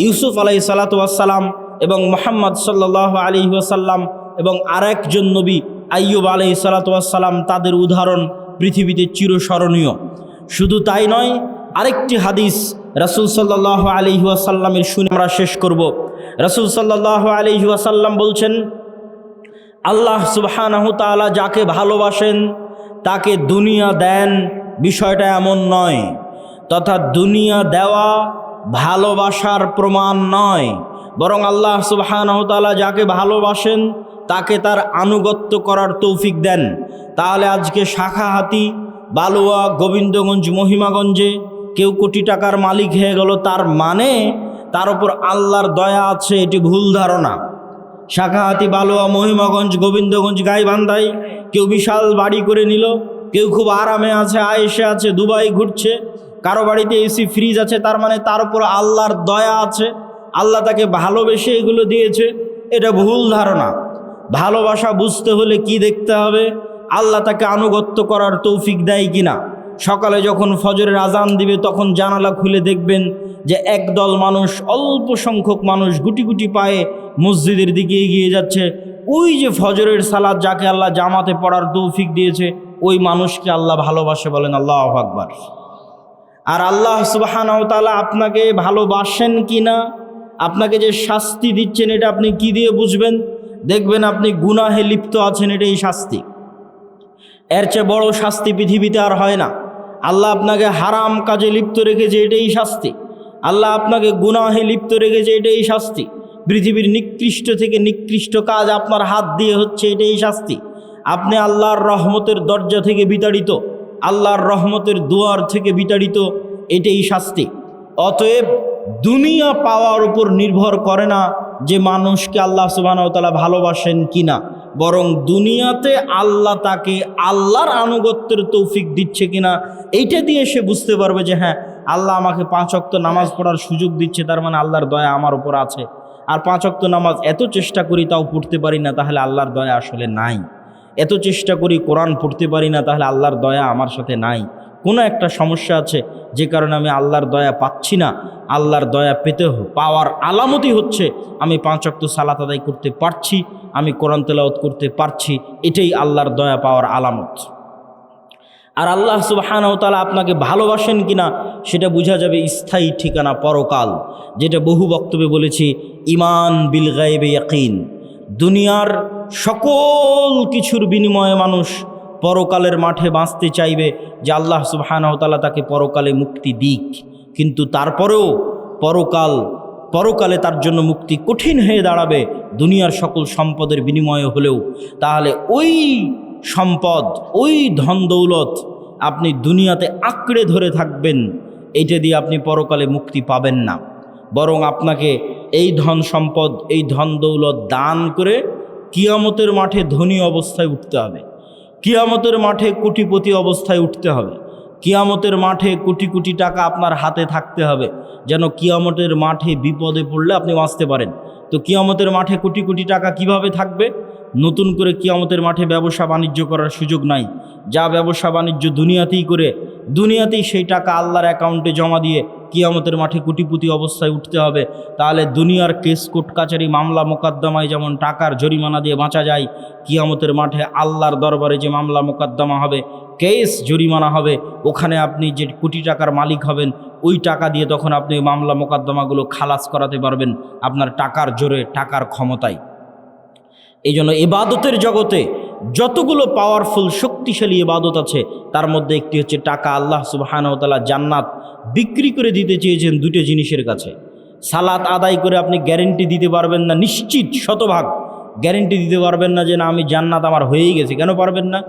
ইউসুফ আলাইহিস সালাতু ওয়াস সালাম এবং মুহাম্মদ সাল্লাল্লাহু আলাইহি ওয়াসাল্লাম এবং আরেকজন নবী আইয়ুব আলাইহিস সালাতু ওয়াস সালাম, তাদের উদাহরণ পৃথিবীতে চিরস্মরণীয়। শুধু তাই নয়, আরেকটি হাদিস রাসূল সাল্লাল্লাহু আলাইহি ওয়াসাল্লামের শুনে আমরা শেষ করব। রাসূল সাল্লাল্লাহু আলাইহি ওয়াসাল্লাম বলছেন, আল্লাহ সুবহানাহু ওয়া তাআলা যাকে ভালোবাসেন তাকে দুনিয়া দেন, বিষয়টা এমন নয়। তথা দুনিয়া দেওয়া ভালোবাসার প্রমাণ নয়, বরং আল্লাহ সুবহানাহু ওয়া তাআলা যাকে ভালোবাসেন তাকে তার আনুগত্য করার তৌফিক দেন। তাহলে আজকে শাখাহাতি, বালুয়া, গোবিন্দগঞ্জ, মহিমাগঞ্জে কেউ কোটি টাকার মালিক হয়ে গেল, তার মানে তার উপর আল্লাহর দয়া আছে, এটি ভুল ধারণা। শাখাহাতি, বালুয়া, মহিমাগঞ্জ, গোবিন্দগঞ্জ, গাইবান্ধায় কেউ বিশাল বাড়ি করে নিল, কেউ খুব আরামে আছে, আয়েশে আছে, দুবাই ঘুরছে, কারো বাড়িতে এসি ফ্রিজ আছে, তার মানে তার উপর আল্লাহর দয়া আছে, আল্লাহ তাকে ভালোবেসে এগুলো দিয়েছে। এটা ভুল ধারণা। ভালোবাসা বুঝতে হলে কি দেখতে হবে? আল্লাহ তাকে আনুগত্য করার তৌফিক দেয় কিনা। সকালে যখন ফজরের আজান দিবে তখন জানালা খুলে দেখবেন যে একদল মানুষ, অল্প সংখ্যক মানুষ গুটি গুটি পায়ে মসজিদের দিকে এগিয়ে যাচ্ছে। ওই যে ফজরের সালাত যাকে আল্লাহ জামাতে পড়ার তৌফিক দিয়েছে, ওই মানুষকে আল্লাহ ভালোবাসে, বলেন আল্লাহু আকবার। আর আল্লাহ সুবহানাহু ওয়া তাআলা আপনাকে ভালোবাসেন কিনা, আপনাকে যে শাস্তি দিচ্ছেন, এটা আপনি কি দিয়ে বুঝবেন? দেখবেন আপনি গুনাহে লিপ্ত আছেন, এটাই শাস্তি। এর চেয়ে বড় শাস্তি পৃথিবীতে আর হয় না। আল্লাহ আপনাকে হারাম কাজে লিপ্ত রেখেছে, এটাই শাস্তি। আল্লাহ আপনাকে গুনাহে লিপ্ত রেখেছে, এটাই শাস্তি। পৃথিবীর নিকৃষ্ট থেকে নিকৃষ্ট কাজ আপনার হাত দিয়ে হচ্ছে, এটাই শাস্তি। আপনি আল্লাহর রহমতের দরজা থেকে বিতাড়িত, আল্লাহর রহমতের দুয়ার থেকে বিতাড়িত, এটাই শাস্তি। অতএব দুনিয়া পাওয়ার উপর নির্ভর করে না যে মানুষকে আল্লাহ সুবহানাহু ওয়া তাআলা ভালোবাসেন কিনা, বরং দুনিয়াতে আল্লাহ তাকে আল্লাহর আনুগত্যের তৌফিক দিচ্ছে কিনা, এইটা দিয়ে সে বুঝতে পারবে যে হ্যাঁ, আল্লাহ আমাকে 5 ওয়াক্ত নামাজ পড়ার সুযোগ দিচ্ছে, তার মানে আল্লাহর দয়া আমার উপর আছে। আর 5 ওয়াক্ত নামাজ এত চেষ্টা করি তাও পড়তে পারি না, তাহলে আল্লাহর দয়া আসলে নাই। এত চেষ্টা করি কোরআন পড়তে পারি না, তাহলে আল্লাহর দয়া আমার সাথে নাই। কোনো একটা সমস্যা আছে যে কারণে আমি আল্লাহর দয়া পাচ্ছি না। আল্লাহর দয়া পাওয়ার আলামতই হচ্ছে আমি 5 ওয়াক্ত সালাত আদায় করতে পারছি, আমি কোরআন তেলাওয়াত করতে পারছি, এটাই আল্লাহর দয়া পাওয়ার আলামত। আর আল্লাহ সুবহানাহু ওয়া তাআলা আপনাকে ভালোবাসেন কিনা সেটা বোঝা যাবে স্থায়ী ঠিকানা পরকাল, যেটা বহু বক্তব্যে বলেছি, ঈমান বিল গায়বে ইয়াকিন। দুনিয়ার সকল কিছুর বিনিময়ে মানুষ পরকালের মাঠে বাঁচতে চাইবে যে আল্লাহ সুবহানাহু ওয়া তাআলা তাকে পরকালে মুক্তি দিক, কিন্তু তারপরেও পরকালে তার জন্য মুক্তি কঠিন হয়ে দাঁড়াবে দুনিয়ার সকল সম্পদের বিনিময়ে হলেও, তাহলে ওই সম্পদ, ওই ধন দৌলত আপনি দুনিয়াতে আঁকড়ে ধরে থাকবেন, এইটা দিয়ে আপনি পরকালে মুক্তি পাবেন না। বরং আপনাকে এই ধন সম্পদ, এই ধন দৌলত দান করে কিয়ামতের মাঠে ধনী অবস্থায় উঠতে হবে, কিয়ামতের মাঠে কোটিপতি অবস্থায় উঠতে হবে, কিয়ামতের মাঠে কোটি কোটি টাকা আপনার হাতে থাকতে হবে, যেন কিয়ামতের মাঠে বিপদে পড়লে আপনি বাঁচতে পারেন। তো কিয়ামতের মাঠে কোটি কোটি টাকা কিভাবে থাকবে? নতুন করে কিয়ামতের মাঠে ব্যবসা বাণিজ্য করার সুযোগ নাই। যা ব্যবসা বাণিজ্য দুনিয়াতেই করে দুনিয়াতেই সেই টাকা আল্লাহর অ্যাকাউন্টে জমা দিয়ে কিয়ামতের মাঠে কোটিপতি অবস্থায় উঠতে হবে। তাহলে দুনিয়ার কেস কোর্ট কাচারি মামলা মোকদ্দমায় যেমন টাকার জরিমানা দিয়ে বাঁচা যায়, কিয়ামতের মাঠে আল্লাহর দরবারে যে মামলা মোকদ্দমা হবে, কেস জরিমানা হবে, ওখানে আপনি যে কোটি টাকার মালিক হবেন, ওই টাকা দিয়ে তখন আপনি মামলা মোকদ্দমাগুলো খালাস করাতে পারবেন আপনার টাকার জোরে, টাকার ক্ষমতায়। এই জন্য ইবাদতের জগতে যতগুলো পাওয়ারফুল শক্তিশালী ইবাদত আছে তার মধ্যে একটি হচ্ছে টাকা। আল্লাহ সুবহানাহু ওয়া তাআলা জান্নাত বিক্রি করে দিতে চেয়েছেন দুটো জিনিসের কাছে। সালাত আদায় করে আপনি গ্যারেন্টি দিতে পারবেন না, নিশ্চিত শতভাগ গ্যারেন্টি দিতে পারবেন না যে না আমি জান্নাত আমার হয়েই গেছে। কেন পারবেন না?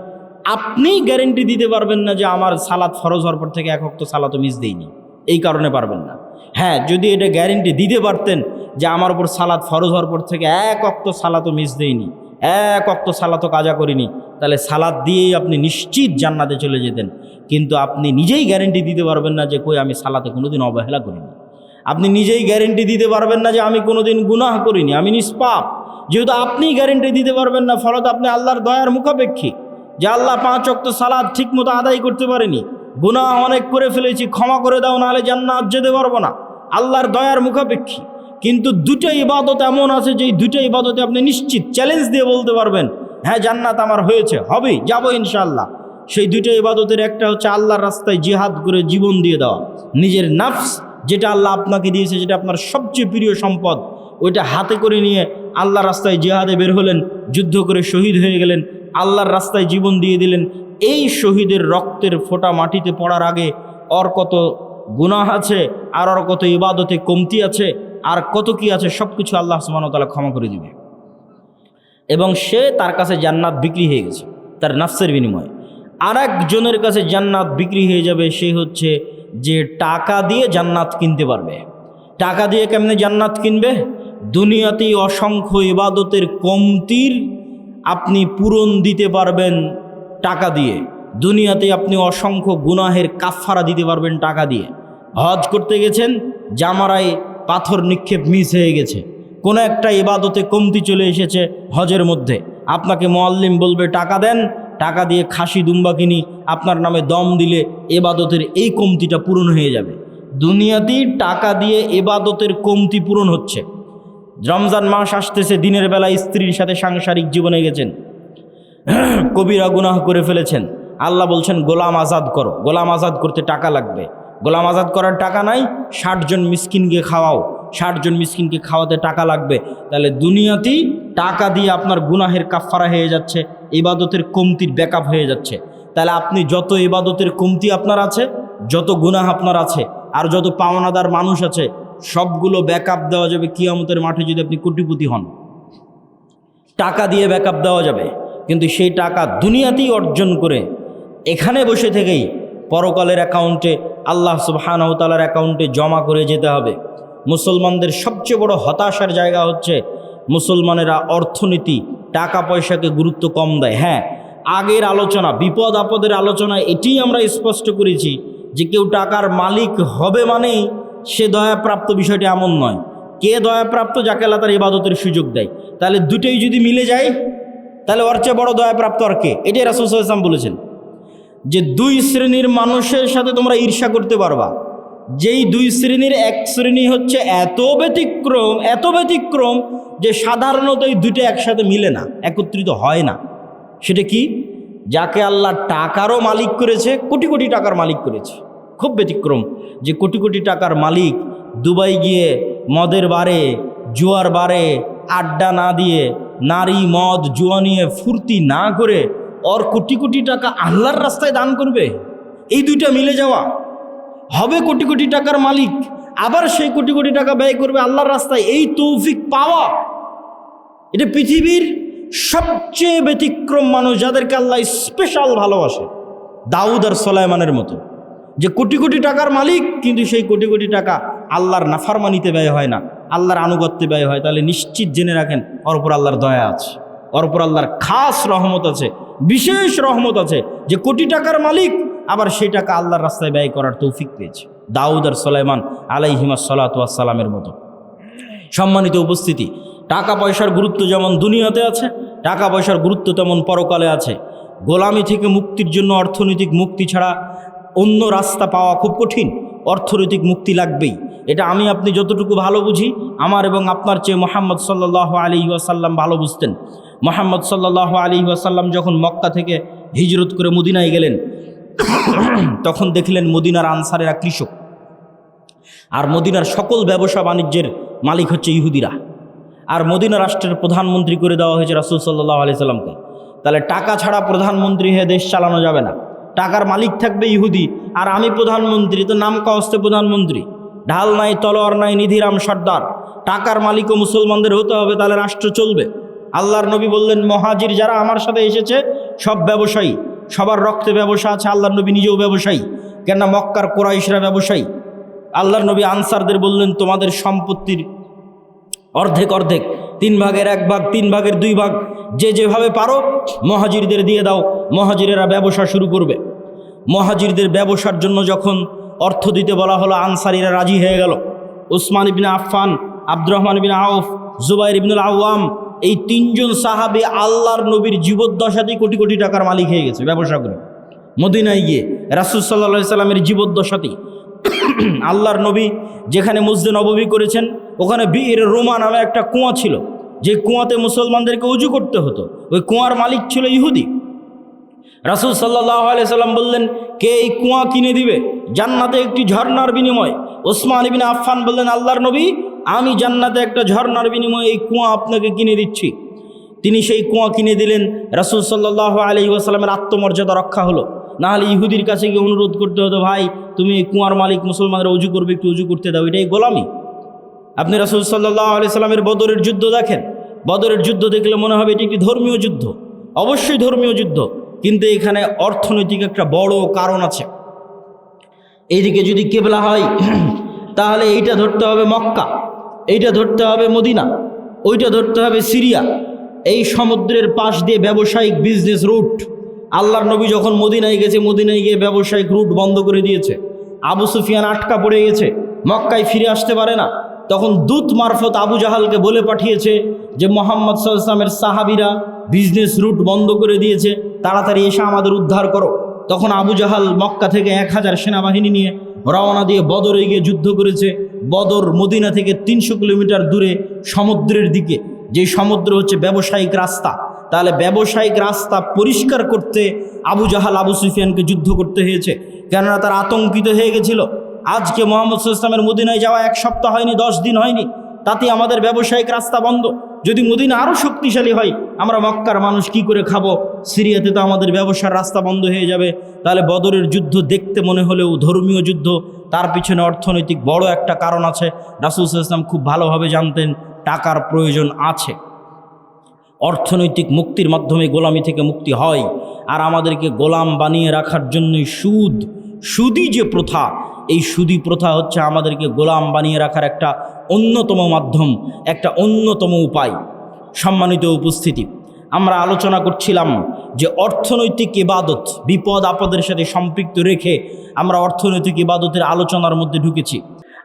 আপনি গ্যারেন্টি দিতে পারবেন না যে আমার সালাত ফরজ হওয়ার পর থেকে এক ওয়াক্ত সালাতও মিস দেইনি, এই কারণে পারবেন না। হ্যাঁ, যদি এটা গ্যারেন্টি দিতে পারতেন যে আমার উপর সালাত ফরজ হওয়ার পর থেকে এক ওয়াক্ত সালাতও মিস দেইনি, এক ওয়াক্ত সালাতও কাজা করিনি, তাহলে সালাত দিয়েই আপনি নিশ্চিত জান্নাতে চলে যেতেন। কিন্তু আপনি নিজেই গ্যারেন্টি দিতে পারবেন না যে কই আমি সালাতে কোনোদিন অবহেলা করিনি। আপনি নিজেই গ্যারেন্টি দিতে পারবেন না যে আমি কোনোদিন গুনাহ করিনি, আমি নিষ্পাপ। যেহেতু আপনি গ্যারেন্টি দিতে পারবেন না, ফলত আপনি আল্লাহর দয়ার মুখাপেক্ষী যে আল্লাহ 5 ওয়াক্ত সালাত ঠিকমতো আদায় করতে পারেনি, গুনাহ অনেক করে ফেলেছি, ক্ষমা করে দাও, নাহলে জান্নাত যেতে পারবো না, আল্লাহর দয়ার মুখাপেক্ষী। কিন্তু দুটো ইবাদত এমন আছে যে দুটো ইবাদতে আপনি নিশ্চিত চ্যালেঞ্জ দিয়ে বলতে পারবেন হ্যাঁ জান্নাত আমার হয়েছে, হবেই, যাবো ইনশাআল্লাহ। সেই দুটো ইবাদতের একটা হচ্ছে আল্লাহর রাস্তায় জিহাদ করে জীবন দিয়ে দেওয়া। নিজের নফস যেটা আল্লাহ আপনাকে দিয়েছে, যেটা আপনার সবচেয়ে প্রিয় সম্পদ, ওইটা হাতে করে নিয়ে আল্লাহর রাস্তায় জিহাদে বের হলেন, যুদ্ধ করে শহীদ হয়ে গেলেন, আল্লাহর রাস্তায় জীবন দিয়ে দিলেন। এই শহীদের রক্তের ফোঁটা মাটিতে পড়ার আগে ওর কত গুনাহ আছে, আর ওর কত ইবাদতে কমতি আছে, আর কত কি আছে, সব কিছু আল্লাহ সুবহানাহু ওয়া তাআলা ক্ষমা করে দিবে। এবং সে তার কাছে জান্নাত বিক্রি হয়ে গেছে তার নফসের বিনিময়ে। আর একজনের কাছে জান্নাত বিক্রি হয়ে যাবে, সে হচ্ছে যে টাকা দিয়ে জান্নাত কিনতে পারবে। টাকা দিয়ে কেমনে জান্নাত কিনবে? দুনিয়াতেই অসংখ্য ইবাদতের কমতির আপনি পূরণ দিতে পারবেন টাকা দিয়ে। দুনিয়াতে আপনি অসংখ্য গুনাহের কাফারা দিতে পারবেন টাকা দিয়ে। হজ করতে গেছেন, জামারায় পাথর নিক্ষেপ মিস হয়ে গেছে, কোনো একটা ইবাদতে কমতি চলে এসেছে হজের মধ্যে, আপনাকে মুআল্লিম বলবে টাকা দেন, টাকা দিয়ে খাসি দুম্বা কিনি, আপনার নামে দম দিলে ইবাদতের এই কমতিটা পূরণ হয়ে যাবে। দুনিয়াতেই টাকা দিয়ে ইবাদতের কমতি পূরণ হচ্ছে। রমজান মাস আসতেছে, দিনের বেলা স্ত্রীর সাথে সাংসারিক জীবনে গেছেন, কবিরা গুনাহ করে ফেলেছেন, আল্লাহ বলছেন গোলাম আজাদ করো, গোলাম আজাদ করতে টাকা লাগবে, গোলাম আজাদ করার টাকা নাই, 60 জন মিসকিনকে খাওয়াও, 60 জন মিসকিনকে খাওয়াতে টাকা লাগবে। তাহলে দুনিয়াতেই টাকা দিয়ে আপনার গুনাহের কাফারা হয়ে যাচ্ছে, ইবাদতের কমতির ব্যাকআপ হয়ে যাচ্ছে। তাহলে আপনি যত ইবাদতের কমতি আপনার আছে, যত গুনাহ আপনার আছে, আর যত পাওনাদার মানুষ আছে, সবগুলো ব্যাকআপ দেওয়া যাবে কিয়ামতের মাঠে যদি আপনি কোটিপতি হন। টাকা দিয়ে ব্যাকআপ দেওয়া যাবে, কিন্তু সেই টাকা দুনিয়াতেই অর্জন করে এখানে বসে থেকেই পরকালের অ্যাকাউন্টে, আল্লাহ সুবহানাহু ওয়া তাআলার অ্যাকাউন্টে জমা করে যেতে হবে। মুসলমানদের সবচেয়ে বড় হতাশার জায়গা হচ্ছে মুসলমানেরা অর্থনীতি, টাকা পয়সাকে গুরুত্ব কম দেয়। হ্যাঁ, আগের আলোচনা, বিপদ আপদের আলোচনা এটিই আমরা স্পষ্ট করেছি যে কেউ টাকার মালিক হবে মানেই সে দয়াপ্রাপ্ত, বিষয়টি এমন নয়। কে দয়াপ্রাপ্ত? যাকে আল্লাহ তার ইবাদতের সুযোগ দেয়। তাহলে দুটোই যদি মিলে যায়, তাহলে ওর চেয়ে বড় দয়াপ্রাপ্ত আর কে? এটাই রাসূল সাল্লাল্লাহু আলাইহি ওয়াসাল্লাম বলেছেন যে 2 শ্রেণীর মানুষের সাথে তোমরা ঈর্ষা করতে পারবা, যেই 2 শ্রেণীর এক শ্রেণী হচ্ছে এত ব্যতিক্রম যে সাধারণত এই দুটো একসাথে মিলে না, একত্রিত হয় না। সেটা কি? যাকে আল্লাহ টাকারও মালিক করেছে, কোটি কোটি টাকার মালিক করেছে। খুব ব্যতিক্রম যে কোটি কোটি টাকার মালিক দুবাই গিয়ে মদের বারে, জুয়ার বারে আড্ডা না দিয়ে, নারী মদ জুয়া নিয়ে ফুর্তি না করে ওর কোটি কোটি টাকা আল্লাহর রাস্তায় দান করবে। এই দুইটা মিলে যাওয়া, হবে কোটি কোটি টাকার মালিক, আবার সেই কোটি কোটি টাকা ব্যয় করবে আল্লাহর রাস্তায়, এই তৌফিক পাওয়া, এটা পৃথিবীর সবচেয়ে ব্যতিক্রম মানুষ, যাদেরকে আল্লাহ স্পেশাল ভালোবাসে, দাউদ আর সুলাইমানের মতো, যে কোটি কোটি টাকার মালিক, কিন্তু সেই কোটি কোটি টাকা আল্লাহর নাফরমানিতে ব্যয় হয় না, আল্লাহর আনুগত্যে ব্যয় হয়। তাহলে নিশ্চিত জেনে রাখেন ওর উপর আল্লাহর দয়া আছে, ওর উপর আল্লাহর খাস রহমত আছে, বিশেষ রহমত আছে, যে কোটি টাকার মালিক আবার সেই টাকা আল্লাহর রাস্তায় ব্যয় করার তৌফিক পেয়েছে, দাউদ আর সুলাইমান আলাইহিমা সালাতু ওয়াস সালামের মতো। সম্মানিত উপস্থিতি, টাকা পয়সার গুরুত্ব যেমন দুনিয়াতে আছে, টাকা পয়সার গুরুত্ব তেমন পরকালে আছে। গোলামি থেকে মুক্তির জন্য অর্থনৈতিক মুক্তি ছাড়া অন্য রাস্তা পাওয়া খুব কঠিন, অর্থনৈতিক মুক্তি লাগবেই। এটা আমি আপনি যতটুকু ভালো বুঝি, আমার এবং আপনার চেয়ে মুহাম্মদ সাল্লাল্লাহু আলাইহি ওয়াসাল্লাম ভালো বুঝতেন। মুহাম্মদ সাল্লাল্লাহু আলাইহি ওয়াসাল্লাম যখন মক্কা থেকে হিজরত করে মদিনায় গেলেন, তখন দেখলেন মদিনার আনসারেরা কৃষক, আর মদিনার সকল ব্যবসা বাণিজ্যের মালিক হচ্ছে ইহুদিরা, আর মদিনা রাষ্ট্রের প্রধানমন্ত্রী করে দেওয়া হয়েছে রাসূল সাল্লাল্লাহু আলাইহি সাল্লামকে। তাহলে টাকা ছাড়া প্রধানমন্ত্রী হয়ে দেশ চালানো যাবে না, টাকার মালিক থাকবে ইহুদি, আর আমি প্রধানমন্ত্রী, তো নাম কাস্তে প্রধানমন্ত্রী, ঢাল নাই তলোয়ার নাই নিধিরাম সর্দার, টাকার মালিকও মুসলমানদের হতে হবে, তাহলে রাষ্ট্র চলবে। আল্লাহর নবী বললেন, মহাজির যারা আমার সাথে এসেছে সব ব্যবসায়ী, সবার রক্তে ব্যবসা আছে, আল্লাহর নবী নিজেও ব্যবসায়ী, কেননা মক্কার কুরাইশরা ব্যবসায়ী। আল্লাহর নবী আনসারদের বললেন, তোমাদের সম্পত্তির অর্ধেক অর্ধেক, 3 ভাগের 1 ভাগ, 3 ভাগের 2 ভাগ, যে যেভাবে পারো মহাজিরদের দিয়ে দাও, মহাজিরেরা ব্যবসা শুরু করবে। মহাজিরদের ব্যবসার জন্য যখন অর্থ দিতে বলা হলো, আনসারীরা রাজি হয়ে গেল। উসমান ইবনে আফফান, আব্দুর রহমান ইবনে আউফ, জুবাইর ইবনুল আওয়াম, এই 3 জন সাহাবী আল্লাহর নবীর জীবদ্দশাতেই কোটি কোটি টাকার মালিক হয়ে গেছে ব্যবসা করে। মদিনায় গিয়ে রাসূল সাল্লাল্লাহু আলাইহি সাল্লামের জীবদ্দশাতেই আল্লাহর নবী যেখানে মসজিদে নববী করেছেন, ওখানে বীর রোমা নামে একটা কুয়া ছিল, যে কুয়াতে মুসলমানদেরকে উজু করতে হতো, ওই কুয়ার মালিক ছিল ইহুদি। রাসূল সাল্লাল্লাহু আলাইহি সাল্লাম বললেন, কে এই কুয়া কিনে দিবে জান্নাতে একটি ঝর্ণার বিনিময়? ওসমান ইবনে আফফান বললেন, আল্লাহর নবী, আমি জান্নাতে একটা ঝর্ণার বিনিময়ে এই কুয়া আপনাকে কিনে দিচ্ছি। তিনি সেই কুয়া কিনে দিলেন। রাসূল সাল্লাল্লাহু আলাইহি ওয়াসাল্লামের আত্মমর্যাদা রক্ষা হলো, নাহলে ইহুদির কাছে গিয়ে অনুরোধ করতে হতো, ভাই তুমি এই কুয়ার মালিক, মুসলমানরা উজু করবে, একটু উজু করতে দাও, এটাই গোলামি। আপনি রাসূল সাল্লাল্লাহু আলাইহি সাল্লামের বদরের যুদ্ধ দেখেন, বদরের যুদ্ধ দেখলে মনে হবে এটি একটি ধর্মীয় যুদ্ধ, অবশ্যই ধর্মীয় যুদ্ধ, কিন্তু এখানে অর্থনৈতিক একটা বড় কারণ আছে। এইদিকে যদি কেবলা হয় তাহলে এইটা ধরতে হবে মক্কা, এইটা ধরতে হবে মদিনা, ওইটা ধরতে হবে সিরিয়া। এই সমুদ্রের পাশ দিয়ে ব্যবসায়িক বিজনেস রুট, আল্লাহর নবী যখন মদিনায় গেছে, মদিনায় গিয়ে ব্যবসায়িক রুট বন্ধ করে দিয়েছে। আবু সুফিয়ান আটকা পড়ে গেছে, মক্কায় ফিরে আসতে পারে না। তখন দূত মারফত আবু জাহালকে বলে পাঠিয়েছে যে মুহাম্মদ সাল্লাল্লাহু আলাইহি ওয়াসাল্লামের সাহাবীরা বিজনেস রুট বন্ধ করে দিয়েছে, তাড়াতাড়ি এসে আমাদের উদ্ধার করো। তখন আবু জাহাল মক্কা থেকে 1000 সেনাবাহিনী নিয়ে রওনা দিয়ে বদরে গিয়ে যুদ্ধ করেছে। বদর মদিনা থেকে 300 কিলোমিটার দূরে সমুদ্রের দিকে, যে সমুদ্র হচ্ছে ব্যবসায়িক রাস্তা। তাহলে ব্যবসায়িক রাস্তা পরিষ্কার করতে আবু জাহাল আবু সুফিয়ানকে যুদ্ধ করতে হয়েছে, কেননা তারা আতঙ্কিত হয়ে গেছিল। আজকে মুহাম্মদ সাল্লাল্লাহু আলাইহি ওয়াসাল্লামের মদিনায় যাওয়া 1 সপ্তাহ হয়নি, 10 দিন হয়নি, তাতে আমাদের ব্যবসায়িক রাস্তা বন্ধ। যদি মদিনা আরও শক্তিশালী হয়, আমরা মক্কার মানুষ কি করে খাবো? সিরিয়াতে তো আমাদের ব্যবসার রাস্তা বন্ধ হয়ে যাবে। তাহলে বদরের যুদ্ধ দেখতে মনে হলেও ধর্মীয় যুদ্ধ, তার পিছনে অর্থনৈতিক বড় একটা কারণ আছে। রাসূল সাল্লাল্লাহু আলাইহি ওয়াসাল্লাম খুব ভালোভাবে জানতেন টাকার প্রয়োজন আছে। অর্থনৈতিক মুক্তির মাধ্যমে গোলামি থেকে মুক্তি হয়, আর আমাদেরকে গোলাম বানিয়ে রাখার জন্যই সুদি যে প্রথা, এই সুদি প্রথা হচ্ছে আমাদেরকে গোলাম বানিয়ে রাখার একটা অন্যতম মাধ্যম, একটা অন্যতম উপায়। সম্মানিত উপস্থিতি, আমরা আলোচনা করছিলাম যে অর্থনৈতিক ইবাদত বিপদ আপদের সাথে সম্পৃক্ত রেখে আমরা অর্থনৈতিক ইবাদতের আলোচনার মধ্যে ঢুকেছি।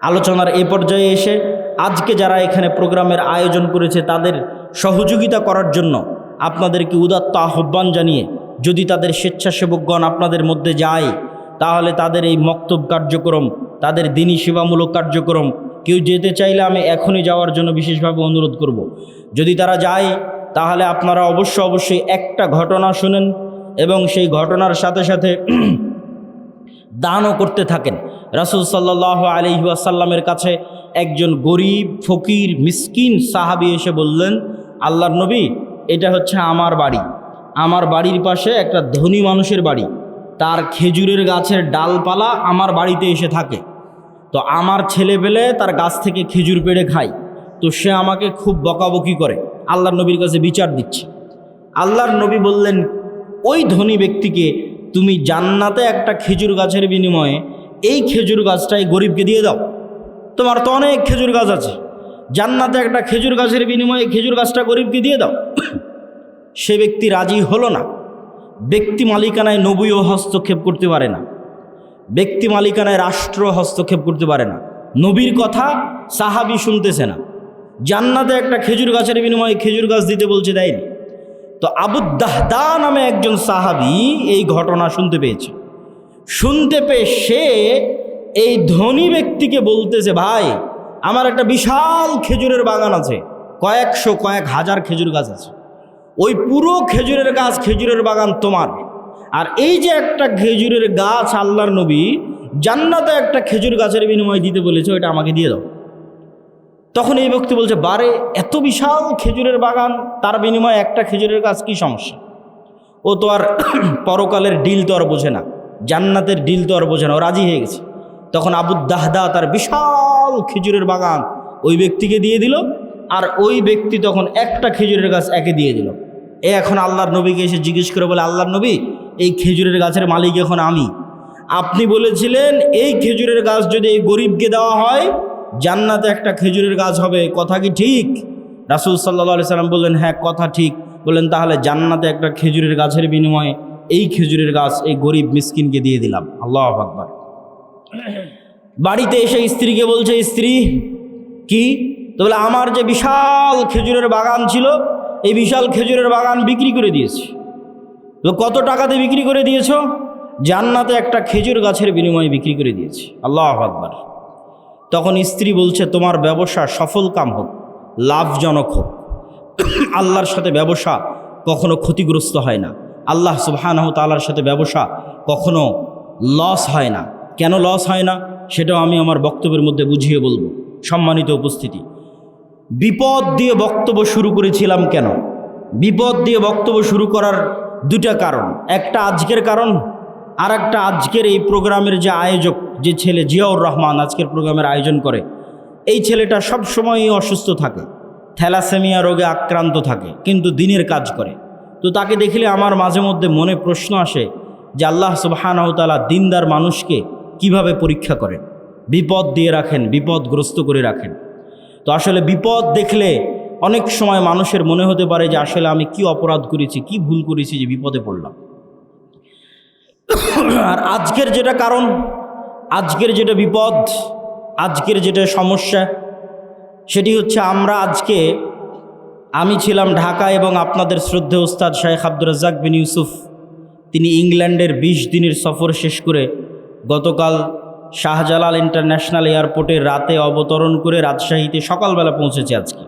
আলোচনার এই পর্যায়ে এসে আজকে যারা এখানে প্রোগ্রামের আয়োজন করেছে তাদের সহযোগিতা করার জন্য আপনাদেরকে উদাত্ত আহ্বান জানিয়ে, যদি তাদের স্বেচ্ছাসেবকগণ আপনাদের মধ্যে যায়, তাহলে তাদের এই মক্তব কার্যক্রম, তাদের দ্বীনি সেবামূলক কার্যক্রম কেউ যেতে চাইলে আমি এখনই যাওয়ার জন্য বিশেষভাবে অনুরোধ করব। যদি তারা যায় তাহলে আপনারা অবশ্যই একটা ঘটনা শুনেন এবং সেই ঘটনার সাথে সাথে দানও করতে থাকেন। রাসূল সাল্লাল্লাহু আলাইহি ওয়াসাল্লামের কাছে একজন গরিব ফকির মিসকিন সাহাবী এসে বললেন, আল্লাহর নবী, এটা হচ্ছে আমার বাড়ি, আমার বাড়ির পাশে একটা ধনী মানুষের বাড়ি, তার খেজুরের গাছের ডালপালা আমার বাড়িতে এসে থাকে। তো আমার ছেলেপেলে তার গাছ থেকে খেজুর পেড়ে খায়, তো সে আমাকে খুব বকাবকি করে, আল্লাহর নবীর কাছে বিচার দিচ্ছে। আল্লাহর নবী বললেন, ওই ধনী ব্যক্তিকে তুমি জান্নাতে একটা খেজুর গাছের বিনিময়ে এই খেজুর গাছটাই গরিবকে দিয়ে দাও। তোমার তো অনেক খেজুর গাছ আছে, জান্নাতে একটা খেজুর গাছের বিনিময়ে খেজুর গাছটা গরিবকে দিয়ে দাও। সে ব্যক্তি রাজি হলো না। ব্যক্তি মালিকানায় নবীও হস্তক্ষেপ করতে পারে না, ব্যক্তি মালিকানায় রাষ্ট্র হস্তক্ষেপ করতে পারে না। নবীর কথা সাহাবি শুনতেছে না, জান্নাতে একটা খেজুর গাছের বিনিময়ে খেজুর গাছ দিতে বলছে, দেয়নি। তো আবু দাহদা নামে একজন সাহাবি এই ঘটনা শুনতে পেয়েছে। শুনতে পেয়ে সে এই ধনী ব্যক্তিকে বলতেছে, ভাই আমার একটা বিশাল খেজুরের বাগান আছে, কয়েক হাজার খেজুর গাছ আছে, ওই পুরো খেজুরের গাছ খেজুরের বাগান তোমার, আর এই যে একটা খেজুরের গাছ আল্লাহর নবী জান্নাতে একটা খেজুর গাছের বিনিময়ে দিতে বলেছে, ওইটা আমাকে দিয়ে দাও। তখন এই ব্যক্তি বলছে, বারে এত বিশাল খেজুরের বাগান, তার বিনিময়ে একটা খেজুরের গাছ, কি সমস্যা? ও তো আর পরকালের ডিল তো আর বোঝে না, জান্নাতের ডিল তো আর বোঝে না, ও রাজি হয়ে গেছে। তখন আবু দাহদা তার বিশাল খেজুরের বাগান ওই ব্যক্তিকে দিয়ে দিল, আর ওই ব্যক্তি তখন একটা খেজুরের গাছ একে দিয়ে দিল। এখন আল্লাহর নবীকে এসে জিজ্ঞেস করে বলে, আল্লাহর নবী, এই খেজুরের গাছের মালিক এখন আমি, আপনি বলেছিলেন এই খেজুরের গাছ যদি এই গরিবকে দেওয়া হয় জান্নাতে একটা খেজুরের গাছ হবে, কথা কি ঠিক? রাসূল সাল্লাল্লাহু আলাইহি সাল্লাম বললেন, হ্যাঁ কথা ঠিক। বললেন, তাহলে জান্নাতে একটা খেজুরের গাছের বিনিময়ে এই খেজুরের গাছ এই গরিব মিসকিনকে দিয়ে দিলাম। আল্লাহু আকবার। বাড়িতে এসে স্ত্রীকে বলছে, স্ত্রী কি? তো বলে, আমার যে বিশাল খেজুরের বাগান ছিল, এই বিশাল খেজুরের বাগান বিক্রি করে দিয়েছি। তো কত টাকাতে বিক্রি করে দিয়েছো? জান্নাতে একটা খেজুর গাছের বিনিময়ে বিক্রি করে দিয়েছি। আল্লাহু আকবার। তখন স্ত্রী বলছে, তোমার ব্যবসা সফল কাম হোক, লাভজনক হোক। আল্লাহর সাথে ব্যবসা কখনো ক্ষতিগ্রস্ত হয় না, আল্লাহ সুবহানাহু ওয়া তাআলার সাথে ব্যবসা কখনো লস হয় না। কেন লস হয় না সেটাও আমি আমার বক্তব্যের মধ্যে বুঝিয়ে বলবো। সম্মানিত উপস্থিতি, বিপদ দিয়ে বক্তব্য শুরু করেছিলাম কেন? বিপদ দিয়ে বক্তব্য শুরু করার দুটা কারণ, একটা আজকের কারণ, আর একটা আজকের এই প্রোগ্রামের যে আয়োজক, যে ছেলে জিয়াউর রহমান আজকের প্রোগ্রামের আয়োজন করে, এই ছেলেটা সব সময়ই অসুস্থ থাকে, থ্যালাসেমিয়া রোগে আক্রান্ত থাকে, কিন্তু দিনের কাজ করে। তো তাকে দেখলে আমার মাঝে মধ্যে মনে প্রশ্ন আসে যে আল্লাহ সুবহানাহু ওয়া তাআলা দিনদার মানুষকে কিভাবে পরীক্ষা করেন, বিপদ দিয়ে রাখেন, বিপদগ্রস্ত করে রাখেন। তো আসলে বিপদ দেখলে অনেক সময় মানুষের মনে হতে পারে যে আসলে আমি কি অপরাধ করেছি, কি ভুল করেছি যে বিপদে পড়লাম। আর আজকের যেটা কারণ, আজকের যেটা বিপদ, আজকের যেটা সমস্যা, সেটি হচ্ছে আমি ছিলাম ঢাকা এবং আপনাদের শ্রদ্ধেয় উস্তাদ শাইখ আব্দুর রাজ্জাক বিন ইউসুফ, তিনি ইংল্যান্ডের 20 দিনের সফর শেষ করে গতকাল শাহজালাল ইন্টারন্যাশনাল এয়ারপোর্টে রাতে অবতরণ করে রাজশাহীতে সকালবেলা পৌঁছেছে। আজকে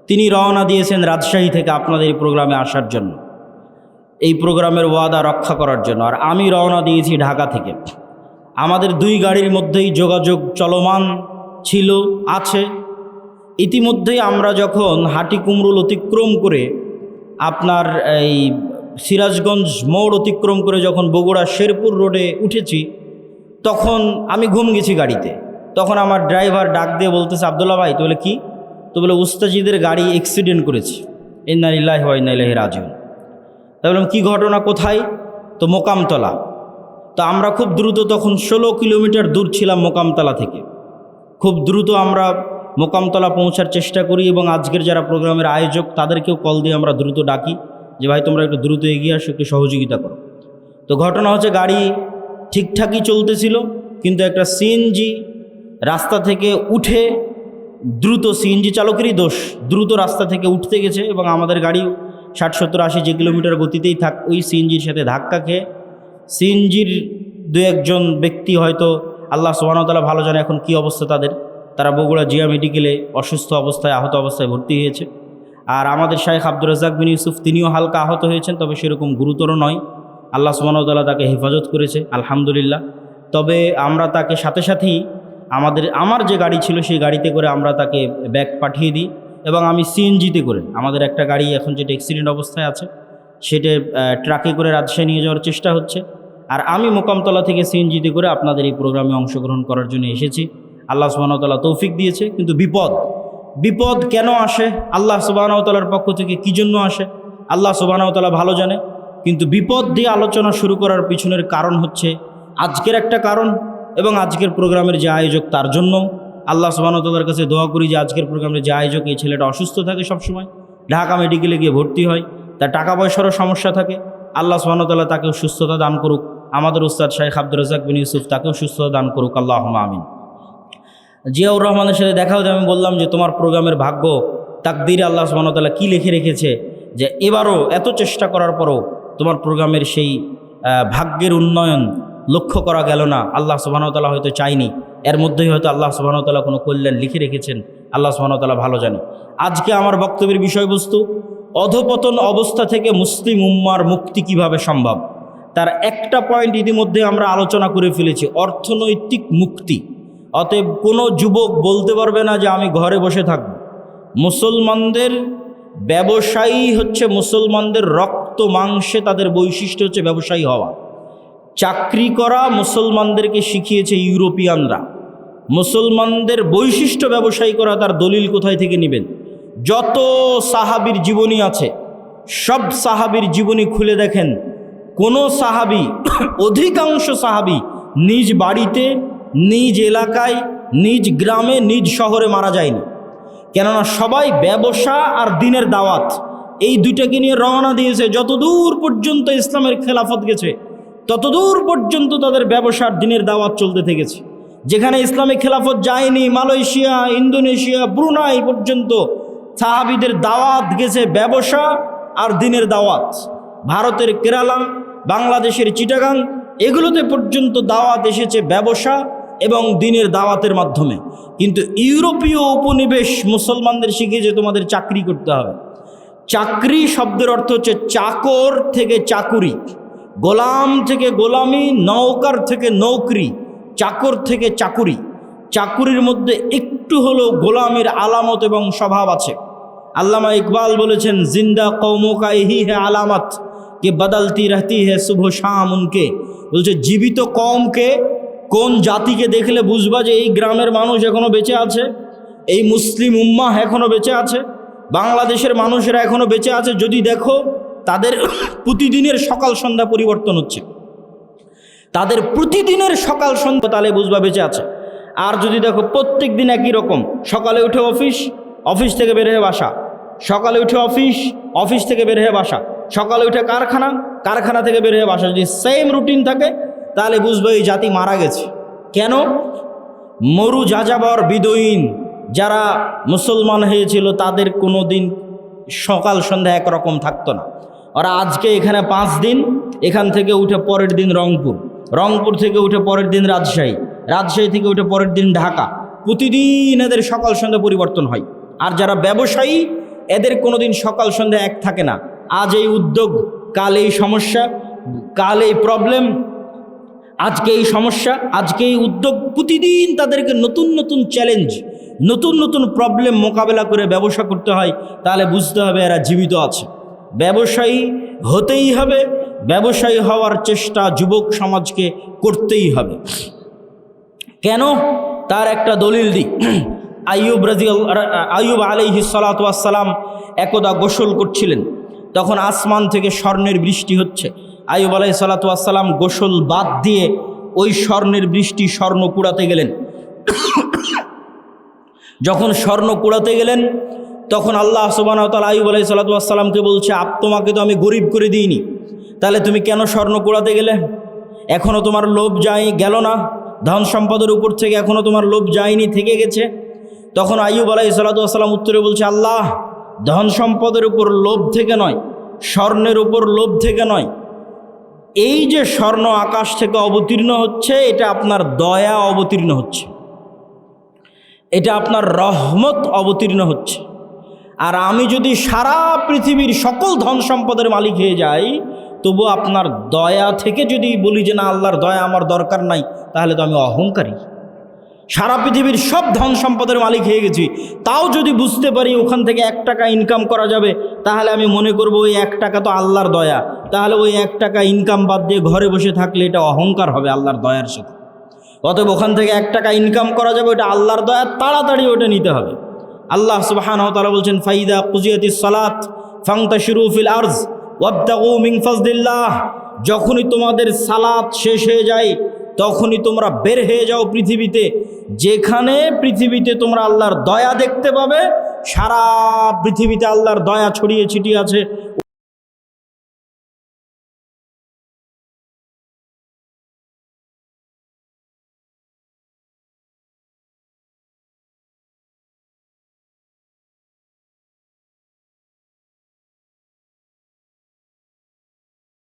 তিনি রওনা দিয়েছেন রাজশাহী থেকে আপনাদের এই প্রোগ্রামে আসার জন্য, এই প্রোগ্রামের ওয়াদা রক্ষা করার জন্য। আর আমি রওনা দিয়েছি ঢাকা থেকে। আমাদের 2 গাড়ির মধ্যেই যোগাযোগ চলমান ছিল, আছে। ইতিমধ্যেই আমরা যখন হাটিকুমরুল অতিক্রম করে আপনার এই সিরাজগঞ্জ মোড় অতিক্রম করে যখন বগুড়া শেরপুর রোডে উঠেছি, তখন আমি ঘুম গেছি গাড়িতে। তখন আমার ড্রাইভার ডাক দিয়ে বলতেছে, আব্দুল্লাহ ভাই। তো বলে কি? তো বলে উস্তাজিদের গাড়ি অ্যাক্সিডেন্ট করেছে, ইন্না লিল্লাহি ওয়া ইন্না ইলাইহি রাজিউন। তা বললাম, কী ঘটনা, কোথায়? তো মোকামতলা। তো আমরা খুব দ্রুত, তখন 16 কিলোমিটার দূর ছিলাম মোকামতলা থেকে, খুব দ্রুত আমরা মোকামতলা পৌঁছার চেষ্টা করি এবং আজকের যারা প্রোগ্রামের আয়োজক তাদেরকেও কল দিয়ে আমরা দ্রুত ডাকি যে ভাই তোমরা একটু দ্রুত এগিয়ে আসো, একটু সহযোগিতা করো। তো ঘটনা হচ্ছে, গাড়ি ঠিকঠাকই চলতেছিল, কিন্তু একটা সিএনজি রাস্তা থেকে উঠে দ্রুত, সিএনজি চালকেরই দোষ, দ্রুত রাস্তা থেকে উঠতে গেছে এবং আমাদের গাড়ি 60, 70, 80 যে কিলোমিটার গতিতেই থাক, ওই সিএনজির সাথে ধাক্কা খেয়ে সিএনজির 2-1 জন ব্যক্তি, হয়তো আল্লাহ সুবহানাহু ওয়া তাআলা ভালো জানে এখন কী অবস্থা তাদের, তারা বগুড়া জিয়া মেডিকেলে অসুস্থ অবস্থায়, আহত অবস্থায় ভর্তি হয়েছে। আর আমাদের শাইখ আব্দুর রাজ্জাক বিন ইউসুফ, তিনিও হালকা আহত হয়েছেন, তবে সেরকম গুরুতর নয়। আল্লাহ সুবহানাহু ওয়া তাআলা তাকে হেফাজত করেছে, আলহামদুলিল্লাহ। তবে আমরা তাকে সাথে সাথেই আমার যে গাড়ি ছিল সেই গাড়িতে করে আমরা তাকে ব্যাগ পাঠিয়ে দিই এবং আমি সিএনজিতে করে, আমাদের একটা গাড়ি এখন যেটা অ্যাক্সিডেন্ট অবস্থায় আছে সেটা ট্রাকে করে রাজশাহী নিয়ে যাওয়ার চেষ্টা হচ্ছে। আর আমি মোকামতলা থেকে সিএনজিতে করে আপনাদের এই প্রোগ্রামে অংশগ্রহণ করার জন্য এসেছি। আল্লাহ সুবহানাহু ওয়া তাআলা তৌফিক দিয়েছে, কিন্তু বিপদ কেন আসে, আল্লাহ সুবহানাহু ওয়া তাআলার পক্ষ থেকে কী জন্য আসে, আল্লাহ সুবহানাহু ওয়া তাআলা ভালো জানে। কিন্তু বিপদ দিয়ে আলোচনা শুরু করার পিছনের কারণ হচ্ছে আজকের একটা কারণ, এবং আজকের প্রোগ্রামের যে আয়োজক তার জন্য আল্লাহ সুবহানাহু ওয়া তাআলার কাছে দোয়া করি যে আজকের প্রোগ্রামের যে আয়োজক, এই ছেলেটা অসুস্থ থাকে সবসময়, ঢাকা মেডিকেলে গিয়ে ভর্তি হয়, তার টাকা পয়সারও সমস্যা থাকে। আল্লাহ সুবহানাহু ওয়া তাআলা তাকেও সুস্থতা দান করুক। আমাদের উস্তাদ শাইখ আব্দুর রাজ্জাক বিন ইউসুফ, তাকেও সুস্থতা দান করুক, আল্লাহুম্মা আমিন। জিয়াউর রহমানের সাথে দেখা হতে আমি বললাম যে তোমার প্রোগ্রামের ভাগ্য তাকদীরে আল্লাহ সুবহানাহু ওয়া তাআলা কী লিখে রেখেছে যে এবারও এত চেষ্টা করার পরও তোমার প্রোগ্রামের সেই ভাগ্যের উন্নয়ন লক্ষ্য করা গেল না। আল্লাহ সুবহানাহু ওয়া তাআলা হয়তো চাইনি, এর মধ্যেই হয়তো আল্লাহ সুবহানাহু ওয়া তাআলা কোনো কল্যাণ লিখে রেখেছেন, আল্লাহ সুবহানাহু ওয়া তাআলা ভালো জানে। আজকে আমার বক্তব্যের বিষয়বস্তু অধপতন অবস্থা থেকে মুসলিম উম্মার মুক্তি কিভাবে সম্ভব, তার একটা পয়েন্ট ইতিমধ্যে আমরা আলোচনা করে ফেলেছি, অর্থনৈতিক মুক্তি। অতএব কোনো যুবক বলতে পারবে না যে আমি ঘরে বসে থাকব। মুসলমানদের ব্যবসায়ী হচ্ছে, মুসলমানদের রক্ত মাংসে তাদের বৈশিষ্ট্য হচ্ছে ব্যবসায়ী হওয়া। চাকরি করা মুসলমানদেরকে শিখিয়েছে ইউরোপিয়ানরা। মুসলমানদের বৈশিষ্ট্য ব্যবসায়ী করা, তার দলিল কোথায় থেকে নেবেন? যত সাহাবীর জীবনী আছে সব সাহাবীর জীবনী খুলে দেখেন, কোনো সাহাবী, অধিকাংশ সাহাবী নিজ বাড়িতে, নিজ এলাকায়, নিজ গ্রামে, নিজ শহরে মারা যায়নি। কেননা সবাই ব্যবসা আর দিনের দাওয়াত, এই দুইটাকে নিয়ে রওনা দিয়েছে। যতদূর পর্যন্ত ইসলামের খেলাফত গেছে ততদূর পর্যন্ত তাদের ব্যবসার দিনের দাওয়াত চলতে থেকেছে। যেখানে ইসলামিক খেলাফত যায়নি, মালয়েশিয়া, ইন্দোনেশিয়া, ব্রুনাই পর্যন্ত সাহাবীদের দাওয়াত গেছে ব্যবসা আর দিনের দাওয়াত। ভারতের কেরালা, বাংলাদেশের চিটাগাং, এগুলোতে পর্যন্ত দাওয়াত এসেছে ব্যবসা এবং দিনের দাওয়াতের মাধ্যমে। কিন্তু ইউরোপীয় উপনিবেশ মুসলমানদের শিখিয়েছে তোমাদের চাকরি করতে হবে। চাকরি শব্দের অর্থ হচ্ছে চাকর থেকে চাকুরি, গোলাম থেকে গোলামি, নৌকার থেকে নৌকরি, চাকর থেকে চাকুরি। চাকুরির মধ্যে একটু হলেও গোলামির আলামত এবং স্বভাব আছে। আল্লামা ইকবাল বলেছেন, জিন্দা কৌমকা এহি হে আলামত কে বদলতি রহতি হে সুবহ শাম উনকে। বলছে জীবিত কওমকে, কোন জাতিকে দেখলে বুঝবা যে এই গ্রামের মানুষ এখনও বেঁচে আছে, এই মুসলিম উম্মাহ এখনও বেঁচে আছে, বাংলাদেশের মানুষেরা এখনও বেঁচে আছে। যদি দেখো তাদের প্রতিদিনের সকাল সন্ধ্যা পরিবর্তন হচ্ছে, তাদের প্রতিদিনের সকাল সন্ধ্যা, তাহলে বুঝবা বেঁচে আছে। আর যদি দেখো প্রত্যেক দিন একই রকম, সকালে উঠে অফিস, অফিস থেকে বের হয়ে বাসা, সকালে উঠে অফিস, অফিস থেকে বের হয়ে বাসা, সকালে উঠে কারখানা, কারখানা থেকে বের হয়ে বাসা, যদি সেম রুটিন থাকে তাহলে বুঝবে এই জাতি মারা গেছে। কেন? মরু যাযাবর বিদয়ীন যারা মুসলমান হয়েছিল তাদের কোনো দিন সকাল সন্ধ্যা একরকম থাকতো না। ওরা আজকে এখানে 5 দিন, এখান থেকে উঠে পরের দিন রংপুর, রংপুর থেকে উঠে পরের দিন রাজশাহী, রাজশাহী থেকে উঠে পরের দিন ঢাকা। প্রতিদিন এদের সকাল সন্ধ্যা পরিবর্তন হয়। আর যারা ব্যবসায়ী এদের কোনো দিন সকাল সন্ধ্যা এক থাকে না। আজ এই উদ্যোগ, কাল এই সমস্যা, কাল এই প্রবলেম, আজকে এই সমস্যা, আজকে এই উদ্যোগ। প্রতিদিন তাদেরকে নতুন নতুন চ্যালেঞ্জ, নতুন নতুন প্রবলেম মোকাবেলা করে ব্যবসা করতে হয়। তাহলে বুঝতে হবে এরা জীবিত আছে। ব্যবসায়ী হতেই হবে, ব্যবসায়ী হওয়ার চেষ্টা যুবক সমাজকে করতেই হবে। কেন? তার একটা দলিল দিই। আইয়ুব আলাইহিস সালাতু ওয়াস সালাম একদা গোসল করছিলেন, তখন আসমান থেকে স্বর্ণের বৃষ্টি হচ্ছে। আইয়ুব আলাইহিস সালাতু ওয়াস সালাম গোসল বাদ দিয়ে ওই স্বর্ণের বৃষ্টি, স্বর্ণ কুড়াতে গেলেন। যখন স্বর্ণ কুড়াতে গেলেন তখন আল্লাহ সুবহানাহু ওয়া তাআলা আইয়ুব আলাইহিস সালাতু ওয়াস সালামকে বলছে, তোমাকে তো আমি গরিব করে দিইনি, তাহলে তুমি কেন স্বর্ণ কুড়াতে গেলে? এখনও তোমার লোভ গেল না? ধন সম্পদের উপর থেকে এখনও তোমার লোভ যায়নি, থেকে গেছে? তখন আইয়ুব আলাইহিস সালাতু ওয়াস সালাম উত্তরে বলছে, আল্লাহ, ধন সম্পদের উপর লোভ থেকে নয়, স্বর্ণের উপর লোভ থেকে নয়, এই যে স্বর্ণ আকাশ থেকে অবতীর্ণ হচ্ছে এটা আপনার দয়া অবতীর্ণ হচ্ছে, এটা আপনার রহমত অবতীর্ণ হচ্ছে। আর আমি যদি সারা পৃথিবীর সকল ধন সম্পদের মালিক হয়ে যাই, তবু আপনার দয়া থেকে যদি বলি যে না আল্লাহর দয়া আমার দরকার নাই, তাহলে তো আমি অহংকারী। সারা পৃথিবীর সব ধন সম্পদের মালিক হয়ে গেছি, তাও যদি বুঝতে পারি ওখান থেকে 1 টাকা ইনকাম করা যাবে, তাহলে আমি মনে করব ওই 1 টাকা তো আল্লাহর দয়া। তাহলে ওই 1 টাকা ইনকাম বাদ দিয়ে ঘরে বসে থাকলে এটা অহংকার হবে আল্লাহর দয়ার সাথে। অতএব ওখান থেকে 1 টাকা ইনকাম করা যাবে, ওটা আল্লাহর দয়া, তাড়াতাড়ি ওটা নিতে হবে। আল্লাহ সুবহানাহু ওয়া তাআলা বলছেন, ফাইদা কুজিয়াতিস সালাত ফান্তাশিরু ফিল আরজ ওয়াবতাগু মিন ফাজলিল্লাহ। যখনই তোমাদের সালাত শেষ হয়ে যায় তখনই তোমরা বের হয়ে যাও পৃথিবীতে, যেখানে পৃথিবীতে তোমরা আল্লাহর দয়া দেখতে পাবে। সারা পৃথিবীতে আল্লাহর দয়া ছড়িয়ে ছিটিয়ে আছে।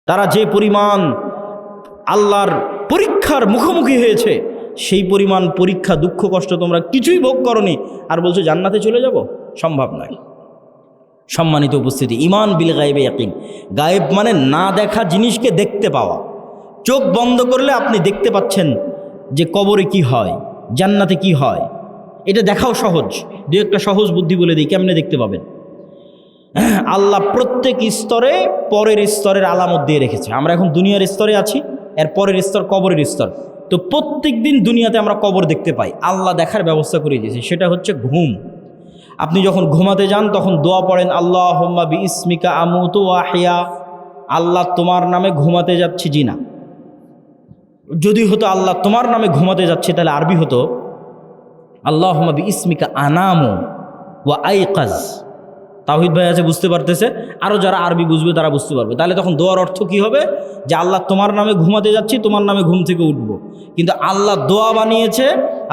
তারা যে পরিমাণ আল্লাহর পরীক্ষার মুখোমুখি হয়েছে, সেই পরিমাণ পরীক্ষা দুঃখ কষ্ট তোমরা কিছুই ভোগ করনি, আর বলছো জান্নাতে চলে যাব, সম্ভব নয়। সম্মানিত উপস্থিতি, ঈমান বিল গায়বে ইয়াকিন। গায়েব মানে না দেখা জিনিসকে দেখতে পাওয়া। চোখ বন্ধ করলে আপনি দেখতে পাচ্ছেন যে কবরে কি হয়, জান্নাতে কি হয়, এটা দেখাও সহজ। দু একটা সহজ বুদ্ধি বলে দিই, কেমনে দেখতে পাবেন। আল্লাহ প্রত্যেক স্তরে পরের স্তরের আলামত দিয়ে রেখেছে। আমরা এখন দুনিয়ার স্তরে আছি, এর পরের স্তর কবরের স্তর। তো প্রত্যেক দিন দুনিয়াতে আমরা কবর দেখতে পাই, আল্লাহ দেখার ব্যবস্থা করে দিয়েছে। সেটা হচ্ছে ঘুম। আপনি যখন ঘুমাতে যান তখন দোয়া পড়েন, আল্লাহুম্মা বিইসমিকা আমুতু ওয়া আহইয়া। আল্লাহ তোমার নামে ঘুমাতে যাচ্ছি। জি না, যদি হতো আল্লাহ তোমার নামে ঘুমাতে যাচ্ছে, তাহলে আরবি হতো আল্লাহুম্মা বিইসমিকা আনামু ওয়া আইকাজ। তাওহীদ ভাই আছে, বুঝতে পারতেছে? আরও যারা আরবি বুঝবে তারা বুঝতে পারবে। তাহলে তখন দোয়ার অর্থ কি হবে? যে আল্লাহ তোমার নামে ঘুমাতে যাচ্ছি, তোমার নামে ঘুম থেকে উঠবো। কিন্তু আল্লাহ দোয়া বানিয়েছে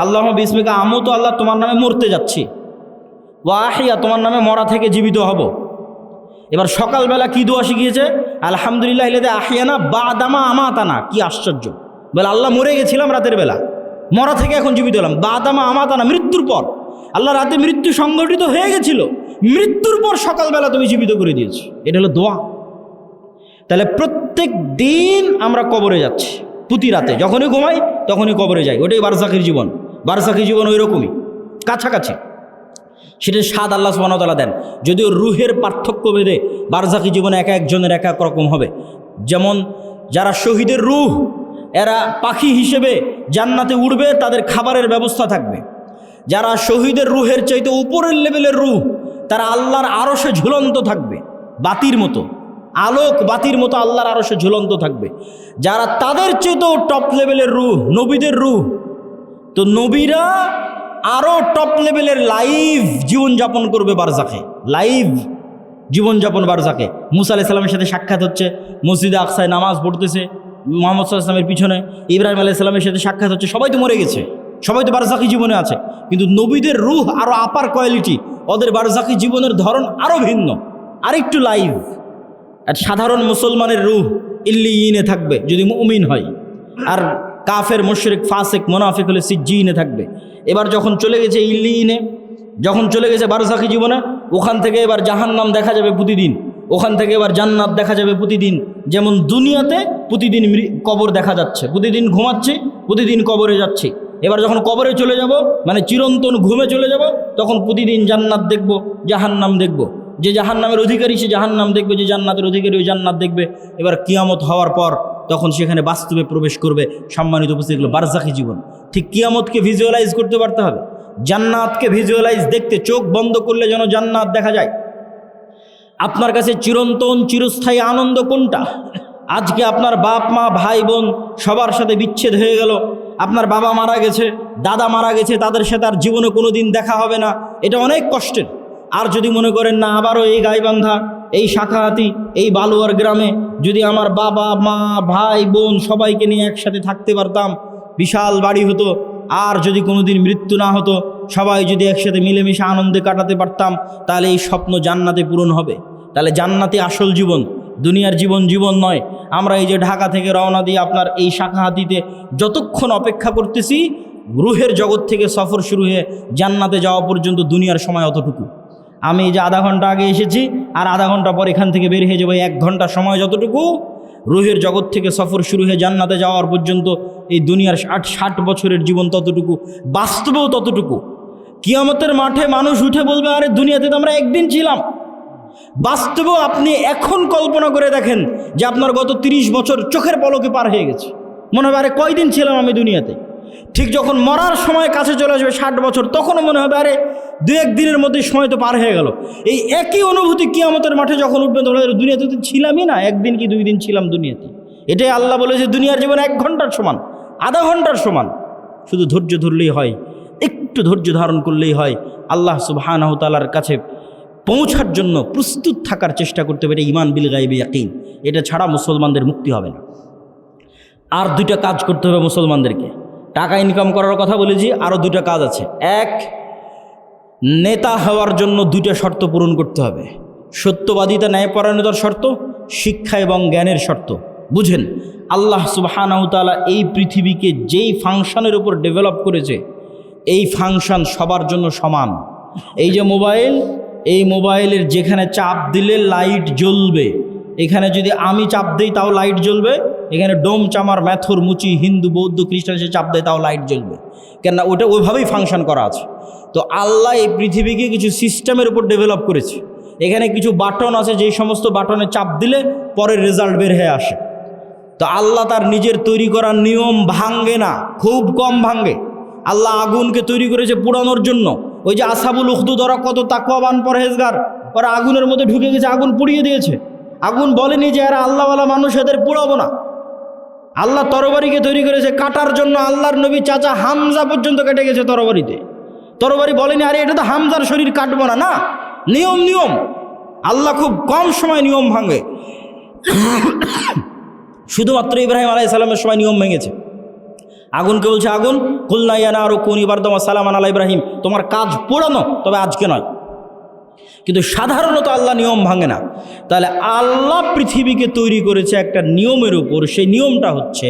আল্লাহুম্মা বিইসমিকা আমুতু, আল্লাহ তোমার নামে মরতে যাচ্ছি, ওয়া আহইয়া, তোমার নামে মরা থেকে জীবিত হব। এবার সকালবেলা কি দোয়া শিখিয়েছে? আলহামদুলিল্লাহ ইল্লাযী আহইয়ানা বাদামা আমাতানা। কি আশ্চর্য! বলে আল্লাহ মরে গেছিলাম রাতের বেলা, মরা থেকে এখন জীবিত হলাম। বাদামা আমাতানা, মৃত্যুর পর। আল্লাহ রাতে মৃত্যু সংগঠিত হয়ে গেছিল, মৃত্যুর পর সকালবেলা তুমি জীবিত করে দিয়েছো। এটা হলো দোয়া। তাহলে প্রত্যেক দিন আমরা কবরে যাচ্ছি, প্রতি রাতে যখনই ঘুমাই তখনই কবরে যাই। ওটাই বারজাখির জীবন। বারজাখির জীবন ওই রকমই, কাছাকাছি। সেটা স্বাদ আল্লাহ সুবহানাহু ওয়া তাআলা দেন। যদিও রুহের পার্থক্য ভেদে বারজাখি জীবনে এক একজনের এক এক রকম হবে। যেমন যারা শহীদের রুহ, এরা পাখি হিসেবে জান্নাতে উড়বে, তাদের খাবারের ব্যবস্থা থাকবে। যারা শহীদের রুহের চাইতে উপরের লেভেলের রুহ, তারা আল্লাহর আরশে ঝুলন্ত থাকবে, বাতির মতো, আলোক বাতির মতো আল্লাহর আরশে ঝুলন্ত থাকবে। যারা তাদের চাইতেও টপ লেভেলের রুহ, নবীদের রুহ, তো নবীরা আরও টপ লেভেলের লাইভ জীবনযাপন করবে বারজাখে, লাইভ জীবনযাপন বারজাখে। মুসা আলাইহিস সালামের সাথে সাক্ষাৎ হচ্ছে, মসজিদে আকসায় নামাজ পড়তেছে মুহাম্মদ সাল্লাল্লাহু আলাইহি ওয়াসাল্লামের পিছনে। ইব্রাহিম আলাইহিস সালামের সাথে সাক্ষাৎ হচ্ছে। সবাই তো মরে গেছে, সবাই তো বারজাখি জীবনে আছে, কিন্তু নবীদের রুহ আরও আপার কোয়ালিটি। ওদের বারজাখি জীবনের ধরন আরও ভিন্ন, আরেকটু লাইভ। আর সাধারণ মুসলমানের রুহ ইল্লিয়িনে থাকবে যদি মুমিন হয়, আর কাফের, মুশরিক, ফাসিক, মুনাফিক হলে সিজ্জিনে থাকবে। এবার যখন চলে গেছে ইল্লিয়িনে, যখন চলে গেছে বারজাখি জীবনে, ওখান থেকে এবার জাহান্নাম দেখা যাবে প্রতিদিন, ওখান থেকে এবার জান্নাত দেখা যাবে প্রতিদিন। যেমন দুনিয়াতে প্রতিদিন কবর দেখা যাচ্ছে, প্রতিদিন ঘুমাচ্ছি, প্রতিদিন কবরে যাচ্ছি। এবার যখন কবরে চলে যাব, মানে চিরন্তন ঘুমে চলে যাব, তখন প্রতিদিন জান্নাত দেখব, জাহান্নাম দেখব। যে জাহান্নামের অধিকারী সে জাহান্নাম দেখবে, যে জান্নাতের অধিকারী ওই জান্নাত দেখবে। এবার কিয়ামত হওয়ার পর তখন সেখানে বাস্তবে প্রবেশ করবে। সম্মানিত উপস্থিতি, বারজাখি জীবন। ঠিক কিয়ামতকে ভিজুয়ালাইজ করতে পারতে হবে, জান্নাতকে ভিজুয়ালাইজ দেখতে চোখ বন্ধ করলে যেন জান্নাত দেখা যায়। আপনার কাছে চিরন্তন চিরস্থায়ী আনন্দ কোনটা? আজকে আপনার বাপ মা ভাই বোন সবার সাথে বিচ্ছেদ হয়ে গেল, আপনার বাবা মারা গেছে, দাদা মারা গেছে, তাদের সাথে আর জীবনে কোনো দিন দেখা হবে না, এটা অনেক কষ্টের। আর যদি মনে করেন না, আবারও এই গাইবান্ধা, এই শাখাহাতি, এই বালুয়ার গ্রামে যদি আমার বাবা মা ভাই বোন সবাইকে নিয়ে একসাথে থাকতে পারতাম, বিশাল বাড়ি হতো। আর যদি কোনোদিন মৃত্যু না হতো, সবাই যদি একসাথে মিলেমিশে আনন্দে কাটাতে পারতাম, তাহলে এই স্বপ্ন জান্নাতে পূরণ হবে। তাহলে জান্নাতে আসল জীবন, দুনিয়ার জীবন জীবন নয়। আমরা এই যে ঢাকা থেকে রওনা দিয়ে আপনার এই শাখাহাতিতে যতক্ষণ অপেক্ষা করতেছি, রুহের জগৎ থেকে সফর শুরু হয়ে জান্নাতে যাওয়া পর্যন্ত দুনিয়ার সময় অতটুকু। আমি যে আধা ঘন্টা আগে এসেছি, আর আধা ঘন্টা পর এখান থেকে বের হয়ে যাবো, 1 ঘন্টা সময় যতটুকু, রুহের জগৎ থেকে সফর শুরু হয়ে জান্নাতে যাওয়ার পর্যন্ত এই দুনিয়ার 60 বছরের জীবন ততটুকু, বাস্তবেও ততটুকু। কিয়ামতের মাঠে মানুষ উঠে বলবে, আরে দুনিয়াতে তো আমরা একদিন ছিলাম। বাস্তবেও আপনি এখন কল্পনা করে দেখেন যে আপনার গত 30 বছর চোখের পলকে পার হয়ে গেছে। মনে হবে আরে কয়দিন ছিলাম আমি দুনিয়াতে। ঠিক যখন মরার সময় কাছে চলে আসবে 60 বছর, তখনও মনে হবে আরে 2-1 দিনের মধ্যে সময় তো পার হয়ে গেল। এই একই অনুভূতি কিয়ামতের মাঠে যখন উঠবেন তখন দুনিয়াতে তো ছিলামই না, 1 দিন কি 2 দিন ছিলাম দুনিয়াতে। এটাই আল্লাহ বলে যে দুনিয়ার জীবন 1 ঘন্টার সমান, আধা ঘন্টার সমান। শুধু ধৈর্য ধরলেই হয়, একটু ধৈর্য ধারণ করলেই হয়। আল্লাহ সুবহানাহু ওয়া তাআলার কাছে পৌঁছার জন্য প্রস্তুত থাকার চেষ্টা করতে হবে। এটা ঈমান বিল গায়বি ইয়াকিন। এটা ছাড়া মুসলমানদের মুক্তি হবে না। আর 2টা কাজ করতে হবে মুসলমানদেরকে। টাকা ইনকাম করার কথা বলেছি, আরও 2টা কাজ আছে। এক, নেতা হওয়ার জন্য 2টা শর্ত পূরণ করতে হবে। সত্যবাদিতা, ন্যায়পরায়ণতার শর্ত, শিক্ষা এবং জ্ঞানের শর্ত। বুঝেন, আল্লাহ সুবহানাহু ওয়া তাআলা এই পৃথিবীকে যেই ফাংশনের উপর ডেভেলপ করেছে, এই ফাংশন সবার জন্য সমান। এই যে মোবাইল, এই মোবাইলের যেখানে চাপ দিলে লাইট জ্বলবে, এখানে যদি আমি চাপ দিই তাও লাইট জ্বলবে। এখানে ডোম, চামার, ম্যাথর, মুচি, হিন্দু, বৌদ্ধ, খ্রিস্টান সে চাপ দেয় তাও লাইট জ্বলবে। কেননা ওটা ওইভাবেই ফাংশন করা আছে। তো আল্লাহ এই পৃথিবীকে কিছু সিস্টেমের উপর ডেভেলপ করেছে। এখানে কিছু বাটন আছে, যেই সমস্ত বাটনে চাপ দিলে পরের রেজাল্ট বের হয়ে আসে। তো আল্লাহ তার নিজের তৈরি করা নিয়ম ভাঙ্গে না, খুব কম ভাঙ্গে। আল্লাহ আগুনকে তৈরি করেছে পোড়ানোর জন্য। ওই যে আসহাবুল উখদুদ, ওরা কত তাকওয়াবান পরহেজগার, ওরা আগুনের মধ্যে ঢুকে গেছে, আগুন পুড়িয়ে দিয়েছে। আগুন বলেনি যে এরা আল্লাহওয়ালা মানুষ, এদের পোড়াবো না। আল্লাহ তরবারিকে তৈরি করেছে কাটার জন্য। আল্লাহর নবী চাচা হামজা পর্যন্ত কেটে গেছে তরবারিতে। তরবারি বলেনি আরে এটা তো হামজার শরীর কাটবো না। না, নিয়ম নিয়ম। আল্লাহ খুব কম সময় নিয়ম ভাঙে। শুধুমাত্র ইব্রাহিম আলাইহিস সালামের সময় নিয়ম ভেঙেছে। আগুনকে বলছে, আগুন কুলনা ইয়া নারু কুনি বারদাম ওয়া সালামান আলা ইব্রাহিম, তোমার কাজ পোড়ানো, তবে আজকে নয়। কিন্তু সাধারণত আল্লাহ নিয়ম ভাঙে না। তাহলে আল্লাহ পৃথিবীকে তৈরি করেছে একটা নিয়মের উপর। সেই নিয়মটা হচ্ছে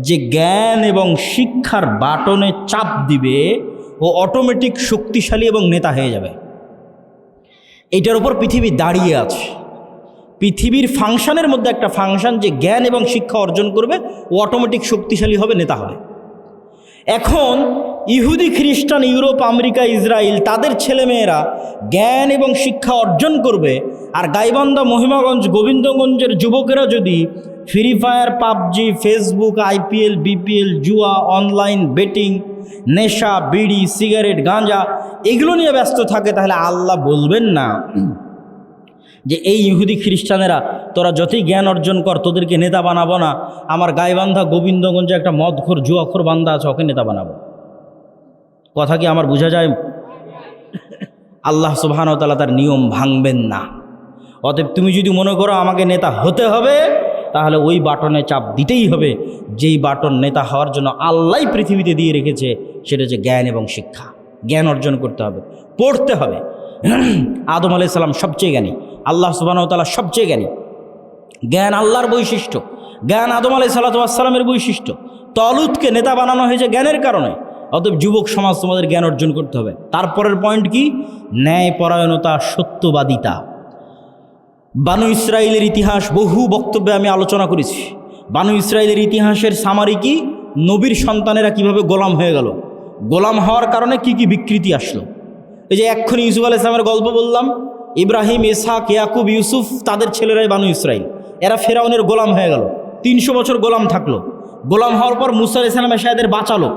যে জ্ঞান এবং শিক্ষার বাটনে চাপ দিবে, ও অটোমেটিক শক্তিশালী এবং নেতা হয়ে যাবে। এটার উপর পৃথিবী দাঁড়িয়ে আছে। পৃথিবীর ফাংশনের মধ্যে একটা ফাংশন, যে জ্ঞান এবং শিক্ষা অর্জন করবে ও অটোমেটিক শক্তিশালী হবে, নেতা হবে। এখন ইহুদি, খ্রিস্টান, ইউরোপ, আমেরিকা, ইসরায়েল, তাদের ছেলেমেয়েরা জ্ঞান এবং শিক্ষা অর্জন করবে। আর গাইবান্ধা, মহিমাগঞ্জ, গোবিন্দগঞ্জের যুবকেরা যদি free fire, PUBG, Facebook, IPL, BPL, জুয়া, অনলাইন বেটিং, নেশা, বিড়ি, সিগারেট, গাঁজা এগুলো নিয়ে ব্যস্ত থাকে, তাহলে আল্লাহ বলবেন না যে এই ইহুদি খ্রিস্টানেরা তোরা যতই জ্ঞান অর্জন কর, তোদেরকে নেতা বানাবো না। আমার গাইবান্ধা, গোবিন্দগঞ্জে একটা মদখোর, জুয়াখোর বান্দা আছে, ওকে নেতা বানাবো। কথা কি আমার বোঝা যায়? আল্লাহ সুবহানাহু ওয়া তাআলা তার নিয়ম ভাঙবেন না। অতএব তুমি যদি মনে করো আমাকে নেতা হতে হবে, তাহলে ওই বাটনে চাপ দিতেই হবে যেই বাটন নেতা হওয়ার জন্য আল্লাহই পৃথিবীতে দিয়ে রেখেছে, সেটা হচ্ছে জ্ঞান এবং শিক্ষা। জ্ঞান অর্জন করতে হবে, পড়তে হবে। আদম আলাইহিস সালাম সবচেয়ে জ্ঞানী, আল্লাহ সুবহানাহু ওয়া তাআলা সবচেয়ে জ্ঞানী। জ্ঞান আল্লাহর বৈশিষ্ট্য, জ্ঞান আদম আলাইহিস সালামের বৈশিষ্ট্য। তলুতকে নেতা বানানো হয়েছে জ্ঞানের কারণে। অতএব যুবক সমাজ তোমাদের জ্ঞান অর্জন করতে হবে। তারপরের পয়েন্ট কি? ন্যায়পরায়ণতা, সত্যবাদিতা। বানু ইসরায়েলের ইতিহাস বহু বক্তব্যে আমি আলোচনা করেছি। বানু ইসরায়েলের ইতিহাসের সামারি কি? নবীর সন্তানেরা কিভাবে গোলাম হয়ে গেল, গোলাম হওয়ার কারণে কি কি বিকৃতি আসলো। এই যে এক্ষুনি ইউসুফ আলাইহিস সালামের গল্প বললাম, ইব্রাহিম, ইসহাক, ইয়াকুব, ইউসুফ, তাদের ছেলেরাই বানু ইসরায়েল। এরা ফেরাউনের গোলাম হয়ে গেল, 300 বছর গোলাম থাকলো। গোলাম হওয়ার পর মুসা আলাইহিস সালাম এসে এদের বাঁচালো।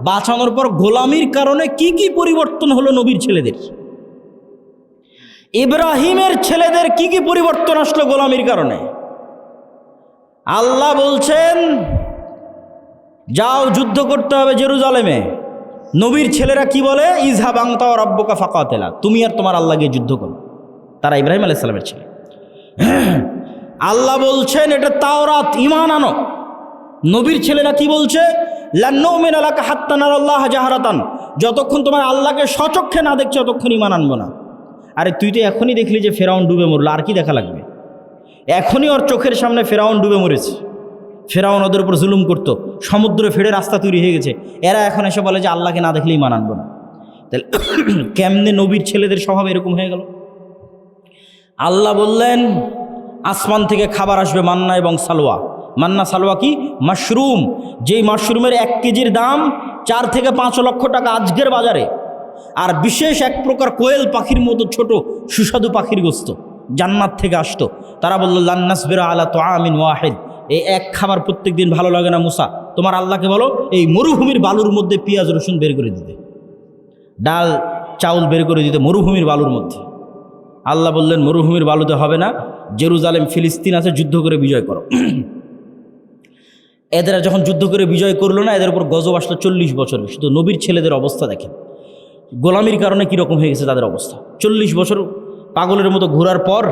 বাঁচানোর পর গোলামির কারণে কি কি পরিবর্তন হলো নবীর ছেলেদের। ইব্রাহিমের ছেলেদের কি কি পরিবর্তন আসলো গোলামির কারণে। আল্লাহ বলছেন যাও যুদ্ধ করতে হবে জেরুজালেমে। নবীর ছেলেরা কি বলে? ইযহাব আনতা ওয়া রাব্বুকা ফাকাতিলা, তুমি আর তোমার আল্লাহ গিয়ে যুদ্ধ করো। তারা ইব্রাহিম আলাইহিস সালামের ছেলে। আল্লাহ বলছেন এটা তাওরাত, ঈমান আনো। নবীর ছেলেরা কি বলছে? লান নুমিনা লাকা হাত্তা নারাল্লাহ জাহরাতান, যতক্ষণ তোমার আল্লাহকে স্বচক্ষে না দেখছো ততক্ষণ ঈমান আনবো না। আরে তুই তো এখনই দেখলি যে ফেরাউন ডুবে মরলো, আর কি দেখা লাগবে? এখনই ওর চোখের সামনে ফেরাউন ডুবে মরেছে। ফেরাউন ওদের উপর জুলুম করতো, সমুদ্রে ফেড়ে রাস্তা তৈরি হয়ে গেছে। এরা এখন এসে বলে যে আল্লাহকে না দেখলেই ঈমান আনবো না। তাহলে কেমনে নবীর ছেলেদের স্বভাব এরকম হয়ে গেল? আল্লাহ বললেন আসমান থেকে খাবার আসবে মান্না এবং সালোয়া। মান্না সালোয়া কি? মাশরুম। যেই মাশরুমের 1 কেজির দাম 4 থেকে 5 লক্ষ টাকা আজকের বাজারে। আর বিশেষ এক প্রকার কোয়েল পাখির মতো ছোট সুস্বাদু পাখির গোস্ত জান্নাত থেকে আসতো। তারা বলল লান নাসবিরা আলা তুআমিন ওয়াহিদ, এই এক খাবার প্রত্যেক দিন ভালো লাগে না মুসা, তোমার আল্লাহকে বলো এই মরুভূমির বালুর মধ্যে পেঁয়াজ রসুন বের করে দিতে, ডাল চাউল বের করে দিতে মরুভূমির বালুর মধ্যে। আল্লাহ বললেন মরুভূমির বালুতে হবে না, জেরুজালেম ফিলিস্তিন আছে, যুদ্ধ করে বিজয় করো। এদের যখন যুদ্ধ করে বিজয় করলো না, এদের উপর গজব আসলো 40 বছর। শুধু নবীর ছেলেদের অবস্থা দেখেন, গোলামির কারণে কীরকম হয়ে গেছে তাদের অবস্থা। 40 বছর পাগলের মতো ঘোরার পর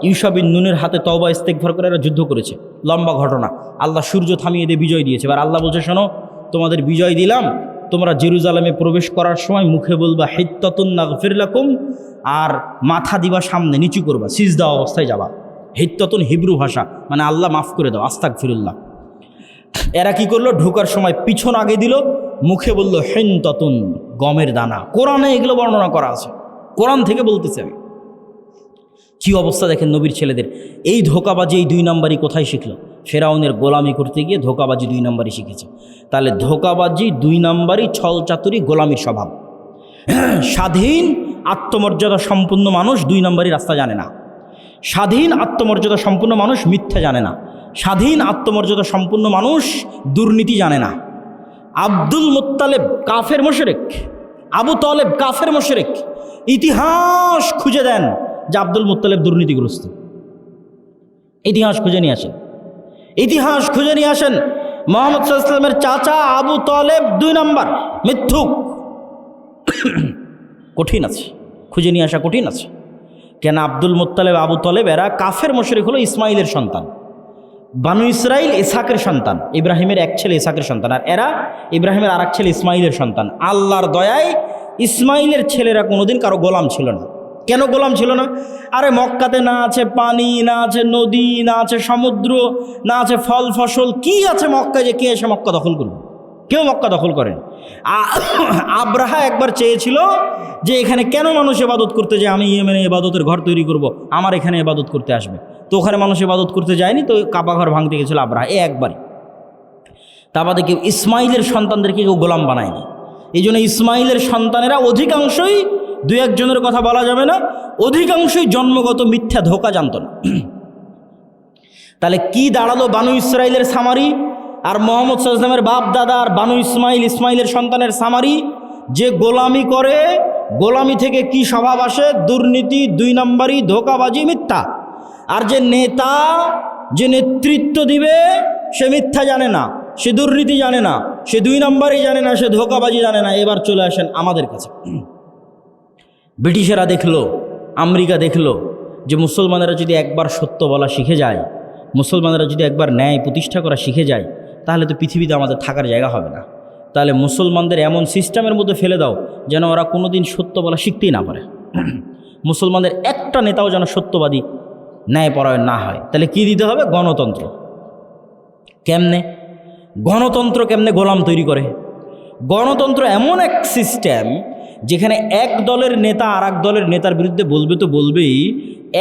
ইউসা বিন নুনের হাতে তওবা ইস্তেগফার করে এরা যুদ্ধ করেছে। লম্বা ঘটনা। আল্লাহ সূর্য থামিয়ে দিয়ে বিজয় দিয়েছে। এবার আল্লাহ বলছে শোনো, তোমাদের বিজয় দিলাম, তোমরা জেরুজালেমে প্রবেশ করার সময় মুখে বলবা হিত্তাতুন নাগফির লাকুম, আর মাথা দিবা সামনে, নিচু করবা, সিজদা অবস্থায় যাবা। হিত্তাতুন হিব্রু ভাষা, মানে আল্লাহ মাফ করে দাও, আস্তাগফিরুল্লাহ। এরা কি করলো? ঢোকার সময় পিছন আগে দিল, মুখে বলল হিনতাতুন, গমের দানা। কোরআনে এগুলো বর্ণনা করা আছে, কোরআন থেকে বলতেছে আমি। কি অবস্থা দেখেন নবীর ছেলেদের। এই ধোকাবাজি, এই 2 নম্বরই কোথায় শিখলো? ফেরাউনের গোলামি করতে গিয়ে ধোকাবাজি 2 নম্বরই শিখেছে। তাহলে ধোকাবাজি 2 নম্বরই, ছল চাতুরি, গোলামির স্বভাব। স্বাধীন আত্মমর্যাদা সম্পন্ন মানুষ 2 নম্বরই রাস্তা জানে না। স্বাধীন আত্মমর্যাদা সম্পন্ন মানুষ মিথ্যা জানে না। স্বাধীন আত্মমর্যাদা সম্পন্ন মানুষ দুর্নীতি জানে না। আব্দুল মুত্তালেব কাফের মুশরিক, আবু তালেব কাফের মুশরিক। ইতিহাস খুঁজে দেন যে আব্দুল মুত্তালেব দুর্নীতিগ্রস্ত। ইতিহাস খুঁজে নিয়ে আসেন, ইতিহাস খুঁজে নিয়ে আসেন। মুহাম্মদ সাল্লাল্লাহু আলাইহি ওয়াসাল্লামের চাচা আবু তালেব 2 নম্বর মিথ্যুক। কঠিন আছে, খুঁজে নিয়ে আসা কঠিন আছে। কেন? আব্দুল মুত্তালেব, আবু তালেব এরা কাফের মুশরিক, হলো ইসমাইলের সন্তান। বানু ইসরাইল ইসহাকের সন্তান, ইব্রাহিমের এক ছেলে ইসহাকের সন্তান, আর এরা ইব্রাহিমের আর এক ছেলে ইসমাইলের সন্তান। আল্লাহর দয়ায় ইসমাইলের ছেলেরা কোনোদিন কারো গোলাম ছিল না। কেন গোলাম ছিল না? আরে মক্কাতে না আছে পানি, না আছে নদী, না আছে সমুদ্র, না আছে ফল ফসল, কি আছে মক্কায় যে কে এসে মক্কা দখল করবে? কেউ মক্কা দখল করেন। আব্রাহা একবার চেয়েছিল যে এখানে কেন মানুষ ইবাদত করতে যায়, আমি ইয়েমেনে ইবাদতের ঘর তৈরি করব, আমার এখানে ইবাদত করতে আসবে। তো ওখানে মানুষ ইবাদত করতে যায়নি, তো কাবা ঘর ভাঙতে গেছিল আব্রাহা, একবারই। তা বাদে কেউ ইসমাইলের সন্তানদেরকে কেউ গোলাম বানায়নি। এই জন্য ইসমাইলের সন্তানেরা অধিকাংশই, 2-1 জনের কথা বলা যাবে না, অধিকাংশই জন্মগত মিথ্যা, ধোঁকা জানত না। তাহলে কি দাঁড়ালো? বানু ইসরাইলের সামারি আর মুহাম্মদ সাল্লাল্লাহু আলাইহি ওয়াসাল্লামের বাপ দাদা আর বানু ইসমাইল, ইসমাইলের সন্তানের সামারি। যে গোলামি করে, গোলামি থেকে কি স্বভাব আসে? দুর্নীতি, 2 নম্বরই, ধোঁকাবাজি, মিথ্যা। আর যে নেতা, যে নেতৃত্ব দিবে, সে মিথ্যা জানে না, সে দুর্নীতি জানে না, সে 2 নম্বরই জানে না, সে ধোঁকাবাজি জানে না। এবার চলে আসেন আমাদের কাছে। ব্রিটিশেরা দেখলো, আমেরিকা দেখলো যে মুসলমানেরা যদি একবার সত্য বলা শিখে যায়, মুসলমানেরা যদি একবার ন্যায় প্রতিষ্ঠা করা শিখে যায়, তাহলে তো পৃথিবীতে আমাদের থাকার জায়গা হবে না। তাহলে মুসলমানদের এমন সিস্টেমের মধ্যে ফেলে দাও যেন ওরা কোনো দিন সত্য বলা শিখতেই না পারে। মুসলমানদের একটা নেতাও যেন সত্যবাদী, ন্যায়পরায়ণ না হয়। তাহলে কি দিতে হবে? গণতন্ত্র। কেমনে গণতন্ত্র? কেমনে গোলাম তৈরি করে? গণতন্ত্র এমন এক সিস্টেম যেখানে এক দলের নেতা আর এক দলের নেতার বিরুদ্ধে বলবে তো বলবেই,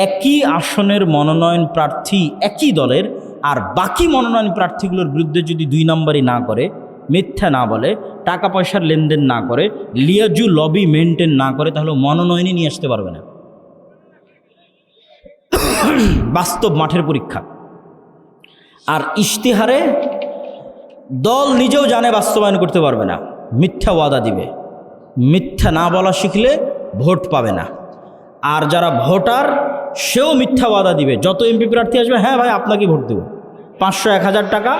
একই আসনের মনোনয়ন প্রার্থী একই দলের, আর বাকি মনোনয়ন প্রার্থীগুলোর বিরুদ্ধে যদি 2 নম্বরই না করে, মিথ্যা না বলে, টাকা পয়সার লেনদেন না করে, লিয়াজু লবি মেনটেন না করে, তাহলে মনোনয়নই নিয়ে আসতে পারবে না। বাস্তব মাঠের পরীক্ষা। আর ইশতেহারে দল নিজেও জানে বাস্তবায়ন করতে পারবে না, মিথ্যা ওয়াদা দিবে। মিথ্যা না বলা শিখলে ভোট পাবে না। আর যারা ভোটার, সেও মিথ্যা ওয়াদা দিবে। যত এমপি প্রার্থী আসবে, হ্যাঁ ভাই আপনাকে ভোট দেব, 500-1000 টাকা,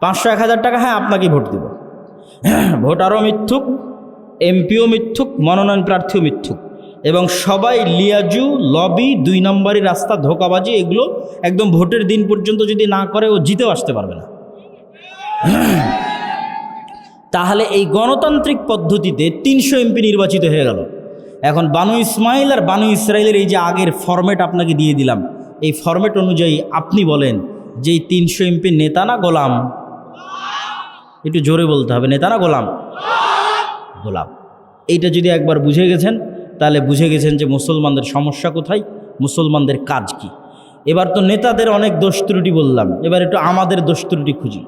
500-1000 টাকা, হ্যাঁ আপনাকে ভোট দেব। ভোটারও মিথ্যুক, এমপিও মিথ্যুক, মনোনয়ন প্রার্থীও মিথ্যুক, এবং সবাই লিয়াজু লবি, 2 নম্বরই রাস্তা, ধোঁকাবাজি, এগুলো একদম ভোটের দিন পর্যন্ত যদি না করে, ও জিতেও আসতে পারবে না। তাহলে এই গণতান্ত্রিক পদ্ধতিতে 300 এমপি নির্বাচিত হয়ে গেল। এখন বানু ইসমাইল আর বানু ইসরাইলের এই যে আগের ফরম্যাট আপনাকে দিয়ে দিলাম, এই ফরম্যাট অনুযায়ী আপনি বলেন যে এই 300 এমপি নেতা না গোলাম? একটু জোরে বলতে হবে, নেতা না গোলাম? গোলাম। এইটা যদি একবার বুঝে গেছেন, তাহলে বুঝে গেছেন যে মুসলমানদের সমস্যা কোথায়, মুসলমানদের কাজ কি। এবার তো নেতাদের অনেক দোষ ত্রুটি বললাম, এবার একটু আমাদের দোষ ত্রুটি খুঁজি।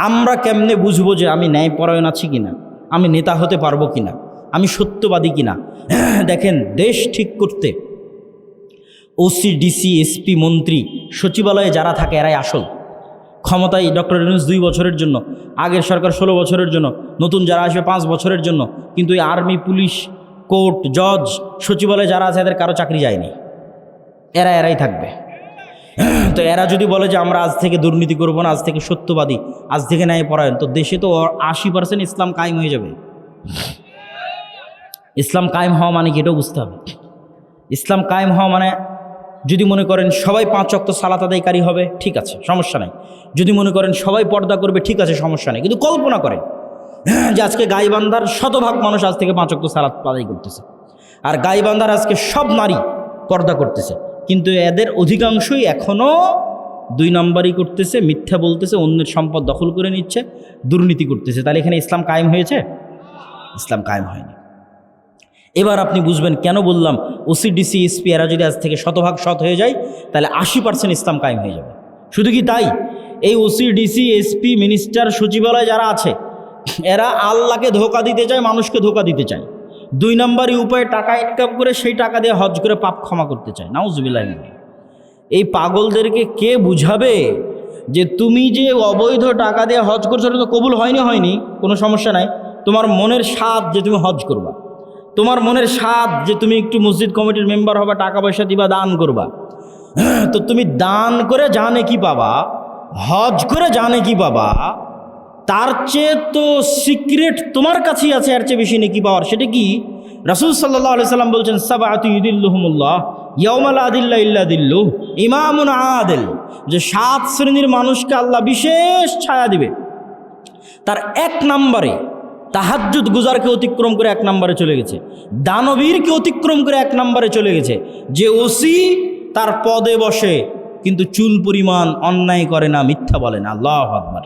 আমরা কেমনে বুঝবো যে আমি ন্যায়পরায়ণ আছি কিনা, আমি নেতা হতে পারবো কিনা, আমি সত্যবাদী কিনা? দেখেন, দেশ ঠিক করতে ওসি, ডিসি, এসপি, মন্ত্রী, সচিবালয়ে যারা থাকে এরাই আসল। ক্ষমতায় ডক্টর ইউনূস 2 বছরের জন্য, আগের সরকার 16 বছরের জন্য, নতুন যারা আসবে 5 বছরের জন্য, কিন্তু এই আর্মি, পুলিশ, কোর্ট, জজ, সচিবালয়ে যারা আছে এদের কারো চাকরি যায়নি, এরাই থাকবে। তো এরা যদি বলে যে আমরা আজ থেকে দুর্নীতি করবো না, আজ থেকে সত্যবাদী, আজ থেকে ন্যায়পরায়ণ, তো দেশে তো 80% ইসলাম কায়েম হয়ে যাবে। ইসলাম কায়েম হওয়া মানে কি, এটাও বুঝতে হবে। ইসলাম কায়েম হওয়া মানে, যদি মনে করেন সবাই 5 ওয়াক্ত সালাত আদায়কারী হবে, ঠিক আছে, সমস্যা নাই। যদি মনে করেন সবাই পর্দা করবে, ঠিক আছে, সমস্যা নেই। কিন্তু কল্পনা করেন যে আজকে গাইবান্ধার শতভাগ মানুষ আজ থেকে 5 ওয়াক্ত সালাত আদায় করতেছে, আর গাইবান্ধার আজকে সব নারী পর্দা করতেছে, কিন্তু এদের অধিকাংশই এখনও 2 নম্বরই করতেছে, মিথ্যা বলতেছে, অন্যের সম্পদ দখল করে নিচ্ছে, দুর্নীতি করতেছে। তাহলে এখানে ইসলাম কায়েম হয়েছে? ইসলাম কায়েম হয়নি। এবার আপনি বুঝবেন কেন বললাম ওসি, ডিসি, এসপি এরা যদি আজ থেকে শতভাগ সৎ হয়ে যায়, তাহলে 80% ইসলাম কায়েম হয়ে যাবে। শুধু কি তাই, এই ওসি, ডিসি, এসপি, মিনিস্টার, সচিবালয় যারা আছে, এরা আল্লাহকে ধোঁকা দিতে চায়, মানুষকে ধোঁকা দিতে চায়। 2 নম্বরই উপায়ে টাকা ইনকাম করে সেই টাকা দিয়ে হজ করে পাপ ক্ষমা করতে চায়। নাউজুবিল্লাহ। এই পাগলদেরকে কে বুঝাবে যে তুমি যে অবৈধ টাকা দিয়ে হজ করছো, ওটা তো কবুল হয়নি, কোনো সমস্যা নাই। তোমার মনের স্বাদ যে তুমি হজ করবা, তোমার মনের স্বাদ যে তুমি একটু মসজিদ কমিটির মেম্বার হবা, টাকা পয়সা দিবা, দান করবা, তো তুমি দান করে জানে কি পাবা, হজ করে জানে কি পাবা, তার চেয়ে তো সিক্রেট তোমার কাছেই আছে, এর চেয়ে বেশি নেকি পাওয়ার। সেটা কি? রাসূল সাল্লাল্লাহু আলাইহি সাল্লাম বলছেন, সাবআতু ইউদিল্লুহুমুল্লাহ ইয়াউমা লা দিল্লা ইল্লা দিল্লুহ, ইমামুন আদিল, যে 7 শ্রেণীর মানুষকে আল্লাহ বিশেষ ছায়া দিবে। তার 1 নম্বরে তাহাজ্জুদ গুজারকে অতিক্রম করে 1 নম্বরে চলে গেছে, দানবীরকে অতিক্রম করে 1 নম্বরে চলে গেছে, যে ওসি তার পদে বসে কিন্তু চুল পরিমাণ অন্যায় করে না, মিথ্যা বলে না। আল্লাহু আকবার।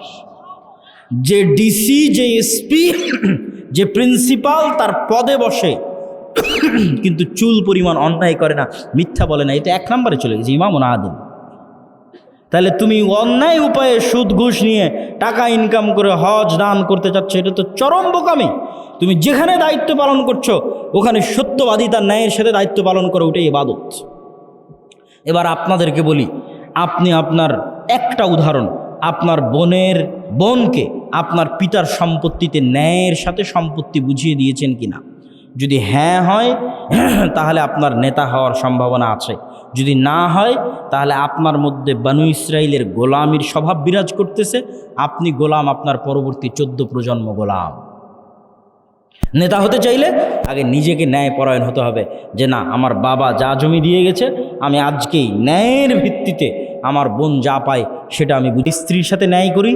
যে ডিসি, যে এসপি, যে প্রিন্সিপাল তার পদে বসে কিন্তু চুল পরিমাণ অন্যায় করে না, মিথ্যা বলে না, এটা 1 নম্বরে চলে গেছে, ইমামুন আদিল। তাহলে তুমি অন্যায় উপায়ে সুদ ঘুষ নিয়ে টাকা ইনকাম করে হজ দান করতে চাচ্ছ, এটা তো চরম বোকামি। তুমি যেখানে দায়িত্ব পালন করছো ওখানে সত্যবাদিতার ন্যায়ের সাথে দায়িত্ব পালন করো, ওটাই ইবাদত। এবার আপনাদেরকে বলি, আপনি আপনার একটা উদাহরণ, আপনার বোনকে আপনার পিতার সম্পত্তিতে ন্যায়ের সাথে সম্পত্তি বুঝিয়ে দিয়েছেন কিনা? যদি হ্যাঁ হয় তাহলে আপনার নেতা হওয়ার সম্ভাবনা আছে, যদি না হয় তাহলে আপনার মধ্যে বনু ইসরাইলের গোলামির স্বভাব বিরাজ করতেছে, আপনি গোলাম, আপনার পরবর্তী 14 প্রজন্ম গোলাম। নেতা হতে চাইলে আগে নিজেকে ন্যায়পরায়ণ হতে হবে, যে না, আমার বাবা যা জমি দিয়ে গেছে, আমি আজকেই ন্যায়ের ভিত্তিতে আমার বোন যা পায় সেটা আমি বুঝি, স্ত্রীর সাথে ন্যায় করি।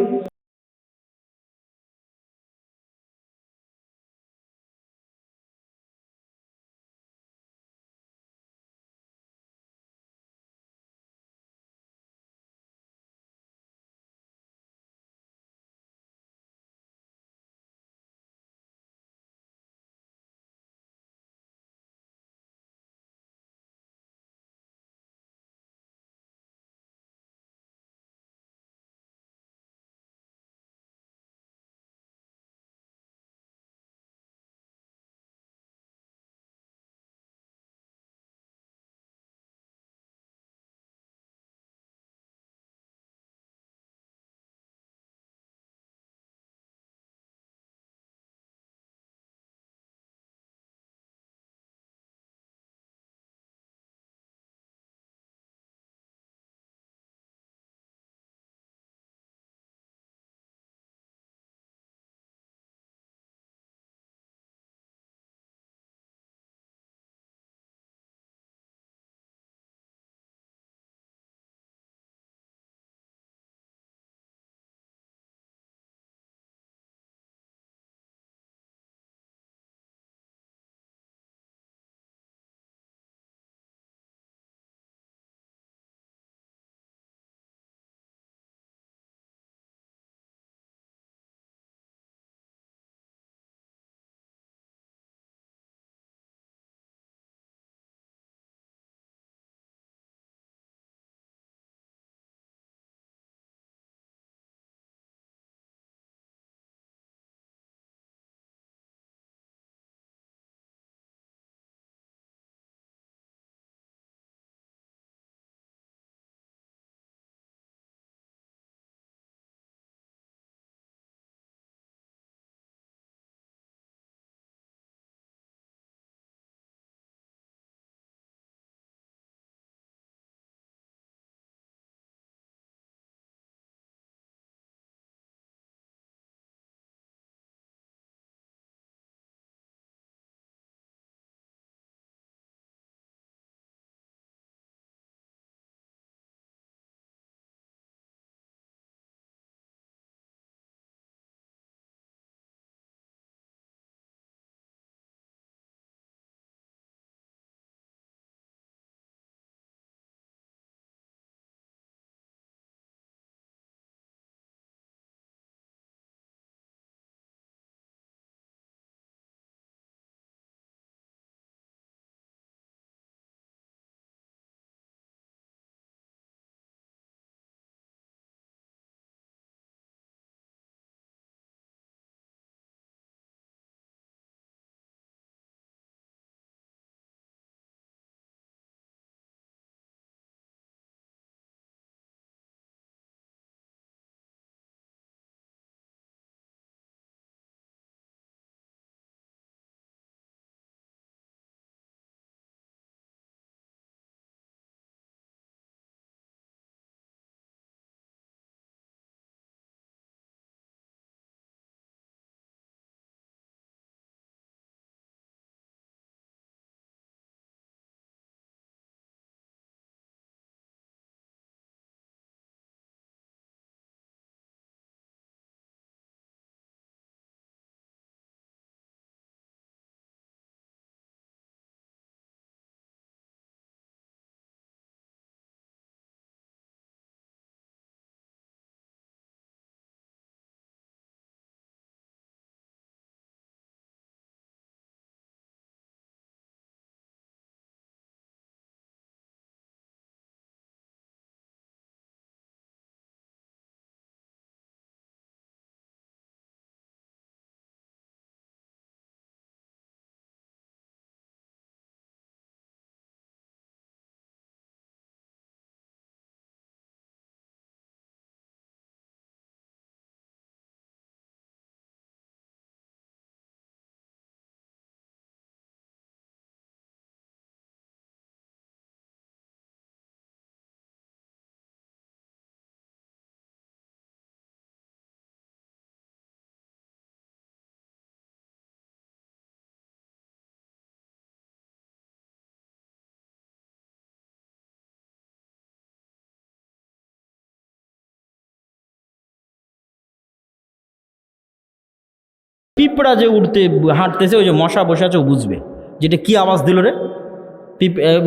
পিঁপড়া যে উঠতে হাঁটতেছে, ওই যে মশা বসে আছে ও বুঝবে যেটা কি আওয়াজ দিল রে,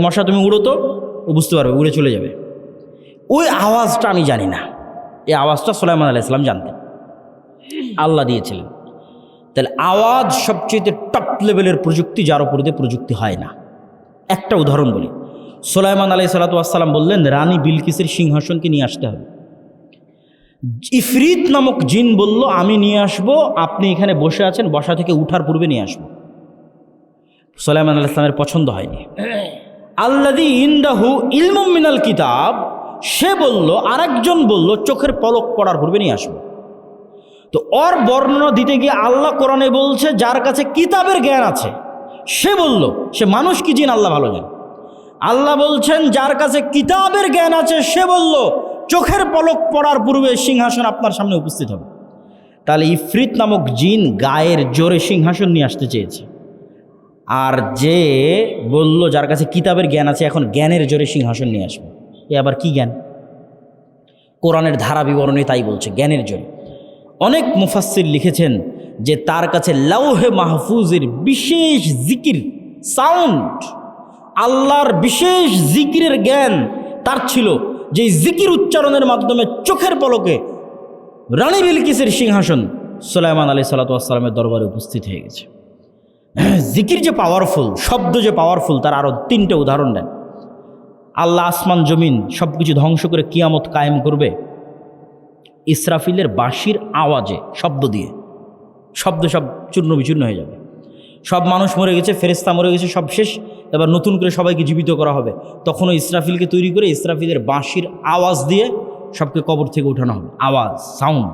মশা তুমি উড়ো তো, ও বুঝতে পারবে, উড়ে চলে যাবে। ওই আওয়াজটা আমি জানি না, এই আওয়াজটা সুলাইমান আলাইহিস সালাম জানতেন, আল্লাহ দিয়েছিলেন। তাহলে আওয়াজ সবচেয়ে টপ লেভেলের প্রযুক্তি, যার উপর দিয়ে প্রযুক্তি হয় না। একটা উদাহরণ বলি, সুলাইমান আলাইহিস সালাম বললেন রানী বিলকিসের সিংহাসনকে নিয়ে আসতে হবে। ইফরিত নামক জিন বলল আমি নিয়ে আসবো, আপনি এখানে বসে আছেন, বসা থেকে উঠার পূর্বে নিয়ে আসবো। সুলাইমান আলাইহিস সালামের পছন্দ হয়নি। আল্লাযী ইনদাহু ইলমুম মিনাল কিতাব, সে বলল, আরেকজন বলল চোখের পলক পড়ার পূর্বে নিয়ে আসবো। তো ওর বর্ণনা দিতে গিয়ে আল্লাহ কোরআনে বলছে যার কাছে কিতাবের জ্ঞান আছে, সে বলল, সে মানুষ কি জিন আল্লাহ ভালো জানে। আল্লাহ বলছেন যার কাছে কিতাবের জ্ঞান আছে সে বলল চোখের পলক পড়ার পূর্বে সিংহাসন আপনার সামনে উপস্থিত হবে। তাহলে ইফরিত নামক জিন গায়ের জোরে সিংহাসন নিয়ে আসতে চেয়েছে, আর যে বলল যার কাছে কিতাবের জ্ঞান আছে এখন জ্ঞানের জোরে সিংহাসন নিয়ে আসবে। এ আবার কি জ্ঞান? কোরআনের ধারা বিবরণী তাই বলছে, জ্ঞানের জোরে। অনেক মুফাসসির লিখেছেন যে তার কাছে লাউহে মাহফুজের বিশেষ জিকির সাউন্ড, আল্লাহর বিশেষ জিকিরের জ্ঞান তার ছিল, যে জিকির উচ্চারণের মাধ্যমে চোখের পলকে রানী বিলকিসের সিংহাসন সুলাইমান আলাইহিস সালামের দরবারে উপস্থিত হয়ে গেছে। জিকির যে পাওয়ারফুল, শব্দ যে পাওয়ারফুল, তার আরও 3টে উদাহরণ দেন। আল্লাহ আসমান জমিন সব কিছু ধ্বংস করে কিয়ামত কায়েম করবে ইসরাফিলের বাঁশির আওয়াজে, শব্দ দিয়ে, শব্দ সব চূর্ণ বিচূর্ণ হয়ে যাবে। সব মানুষ মরে গেছে, ফেরেশতা মরে গেছে, সব শেষ, এবার নতুন করে সবাইকে জীবিত করা হবে। তখনও ইসরাফিলকে তৈরি করে ইসরাফিলের বাঁশির আওয়াজ দিয়ে সবকে কবর থেকে উঠানো হবে, আওয়াজ, সাউন্ড।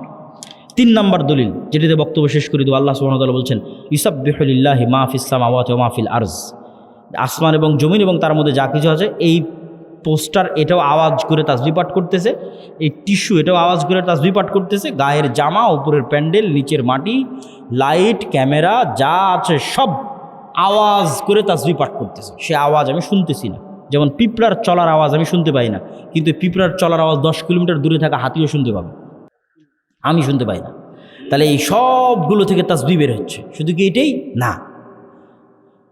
3 নম্বর দলিল, যেটিতে বক্তব্য শেষ করে দেবো, আল্লাহ সুবহানাহু ওয়া তাআলা বলছেন ইউসাব্বিহু লিল্লাহি মা ফিস সামাওয়াতি ওয়া মা ফিল আরজ, আসমান এবং জমিন এবং তার মধ্যে যা কিছু আছে, এই পোস্টার এটাও আওয়াজ করে তাসবিহ পাঠ করতেছে, এই টিস্যু এটাও আওয়াজ করে তাসবিহ পাঠ করতেছে, গায়ের জামা, উপরের প্যান্ডেল, নিচের মাটি, লাইট, ক্যামেরা যা আছে সব আওয়াজ করে তাসবিহ পাঠ করতেছে। সে আওয়াজ আমি শুনতেছি না, যেমন পিঁপড়ার চলার আওয়াজ আমি শুনতে পাই না, কিন্তু পিঁপড়ার চলার আওয়াজ 10 কিলোমিটার দূরে থাকা হাতিও শুনতে পাবে, আমি শুনতে পাই না। তাহলে এই সবগুলো থেকে তাসবিহ বের হচ্ছে। শুধু কি এটাই না,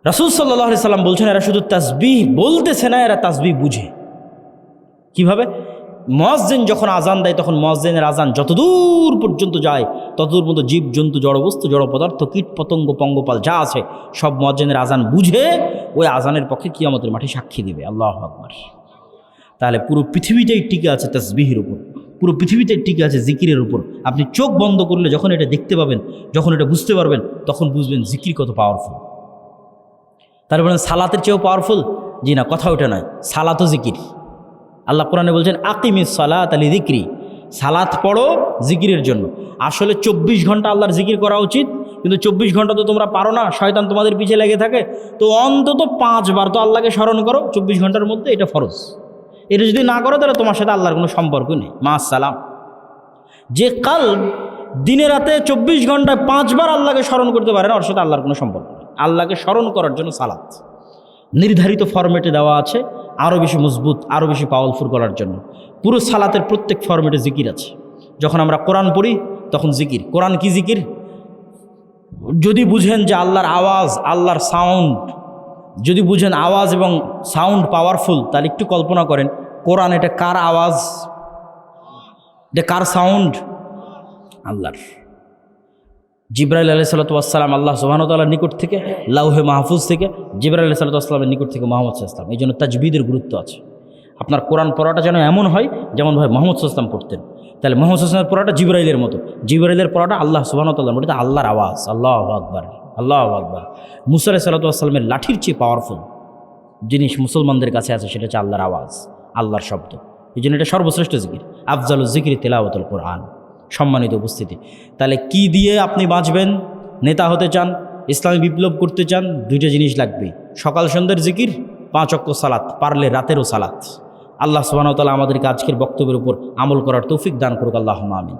রাসূল সাল্লাল্লাহু আলাইহি সাল্লাম বলছেন এরা শুধু তাসবিহ বলতেছে না, এরা তাসবিহ বুঝে। কিভাবে? মুয়াজ্জিন যখন আজান দেয় তখন মুয়াজ্জিনের আজান যতদূর পর্যন্ত যায় ততদূর পর্যন্ত জীব জন্তু, জড়বস্তু, জড় পদার্থ, কীট পতঙ্গ, পঙ্গপাল যা আছে সব মুয়াজ্জিনের আজান বুঝে ওই আজানের পক্ষে কিয়ামতের মাঠে সাক্ষী দিবে। আল্লাহু আকবার। তাহলে পুরো পৃথিবীটাই টিকে আছে তাসবিহের উপর, পুরো পৃথিবীটাই টিকে আছে জিকিরের উপর। আপনি চোখ বন্ধ করলে যখন এটা দেখতে পাবেন, যখন এটা বুঝতে পারবেন, তখন বুঝবেন জিকির কত পাওয়ারফুল। তাহলে বলেন সালাতের চেয়েও পাওয়ারফুল? জি না, কথা ওটা নয়, সালাতও জিকির। আল্লাহ কোরআনে বলছেন আকিমিস সালাত লিযিকরি, সালাত পড়ো জিকিরের জন্য। আসলে 24 ঘন্টা আল্লাহর জিকির করা উচিত, কিন্তু 24 ঘন্টা তো তোমরা পারো না, শয়তান তোমাদের পিছিয়ে লেগে থাকে। তো অন্তত 5 বার তো আল্লাহকে স্মরণ করো 24 ঘন্টার মধ্যে, এটা ফরজ। এটা যদি না করো তাহলে তোমার সাথে আল্লাহর কোনো সম্পর্ক নেই, মা সালাম। যে কাল দিনে রাতে 24 ঘন্টায় 5 বার আল্লাহকে স্মরণ করতে পারে না, ওর সাথে আল্লাহর কোনো সম্পর্ক নেই। আল্লাহকে স্মরণ করার জন্য সালাত নির্ধারিত ফরম্যাটে দেওয়া আছে, আরও বেশি মজবুত, আরও বেশি পাওয়ারফুল করার জন্য। পুরো সালাতের প্রত্যেক ফরম্যাটে জিকির আছে। যখন আমরা কোরআন পড়ি তখন জিকির। কোরআন কি জিকির? যদি বুঝেন যে আল্লাহর আওয়াজ, আল্লাহর সাউন্ড, যদি বুঝেন আওয়াজ এবং সাউন্ড পাওয়ারফুল, তাহলে একটু কল্পনা করেন কোরআন এটা কার আওয়াজ, এটা কার সাউন্ড? আল্লাহর। জিবরাইল আলাইহিসসালাতু ওয়াসসালাম আল্লাহ সুবহানাহু ওয়া তাআলার নিকট থেকে, লাউহে মাহফুজ থেকে জিবরাইল আলাইহিসসালাতু ওয়াসসালামের নিকট থেকে মুহাম্মদ সাল্লাল্লাহু আলাইহি ওয়াসাল্লাম। এই জন্য তাজবিদের গুরুত্ব আছে। আপনার কোরআন পড়াটা যেন এমন হয় যেমনভাবে মুহাম্মদ সাল্লাল্লাহু আলাইহি ওয়াসাল্লাম পড়তেন। তাহলে মুহাম্মদ সাল্লাল্লাহু আলাইহি ওয়াসাল্লামের পড়াটা জিবরাইলের মতো, জিবরাইলের পড়াটা আল্লাহ সুবহানাহু ওয়া তাআলার মতো, এটা আল্লাহর আওয়াজ। আল্লাহু আকবার, আল্লাহু আকবার। মুসা আলাইহিসসালাতু ওয়াসসালামের লাঠির চেয়ে পাওয়ারফুল জিনিস মুসলমানদের কাছে আছে, সেটা হচ্ছে আল্লাহর আওয়াজ, আল্লাহর শব্দ। এই জন্য এটা সর্বশ্রেষ্ঠ জিকির। আফজালুজ জিকরি তিলাওয়াতুল কোরআন, সম্মানিত উপস্থিতি। তাহলে কি দিয়ে আপনি বাঁচবেন? নেতা হতে চান, ইসলামী বিপ্লব করতে চান, 2টা জিনিস লাগবে, সকাল সন্ধ্যার জিকির, 5 ওয়াক্ত সালাত, পারলে রাতেরও সালাত। আল্লাহ সুবহানাহু ওয়া তাআলা আমাদেরকে আজকের বক্তব্যের উপর আমল করার তৌফিক দান করুক, আল্লাহুম্মা আমিন।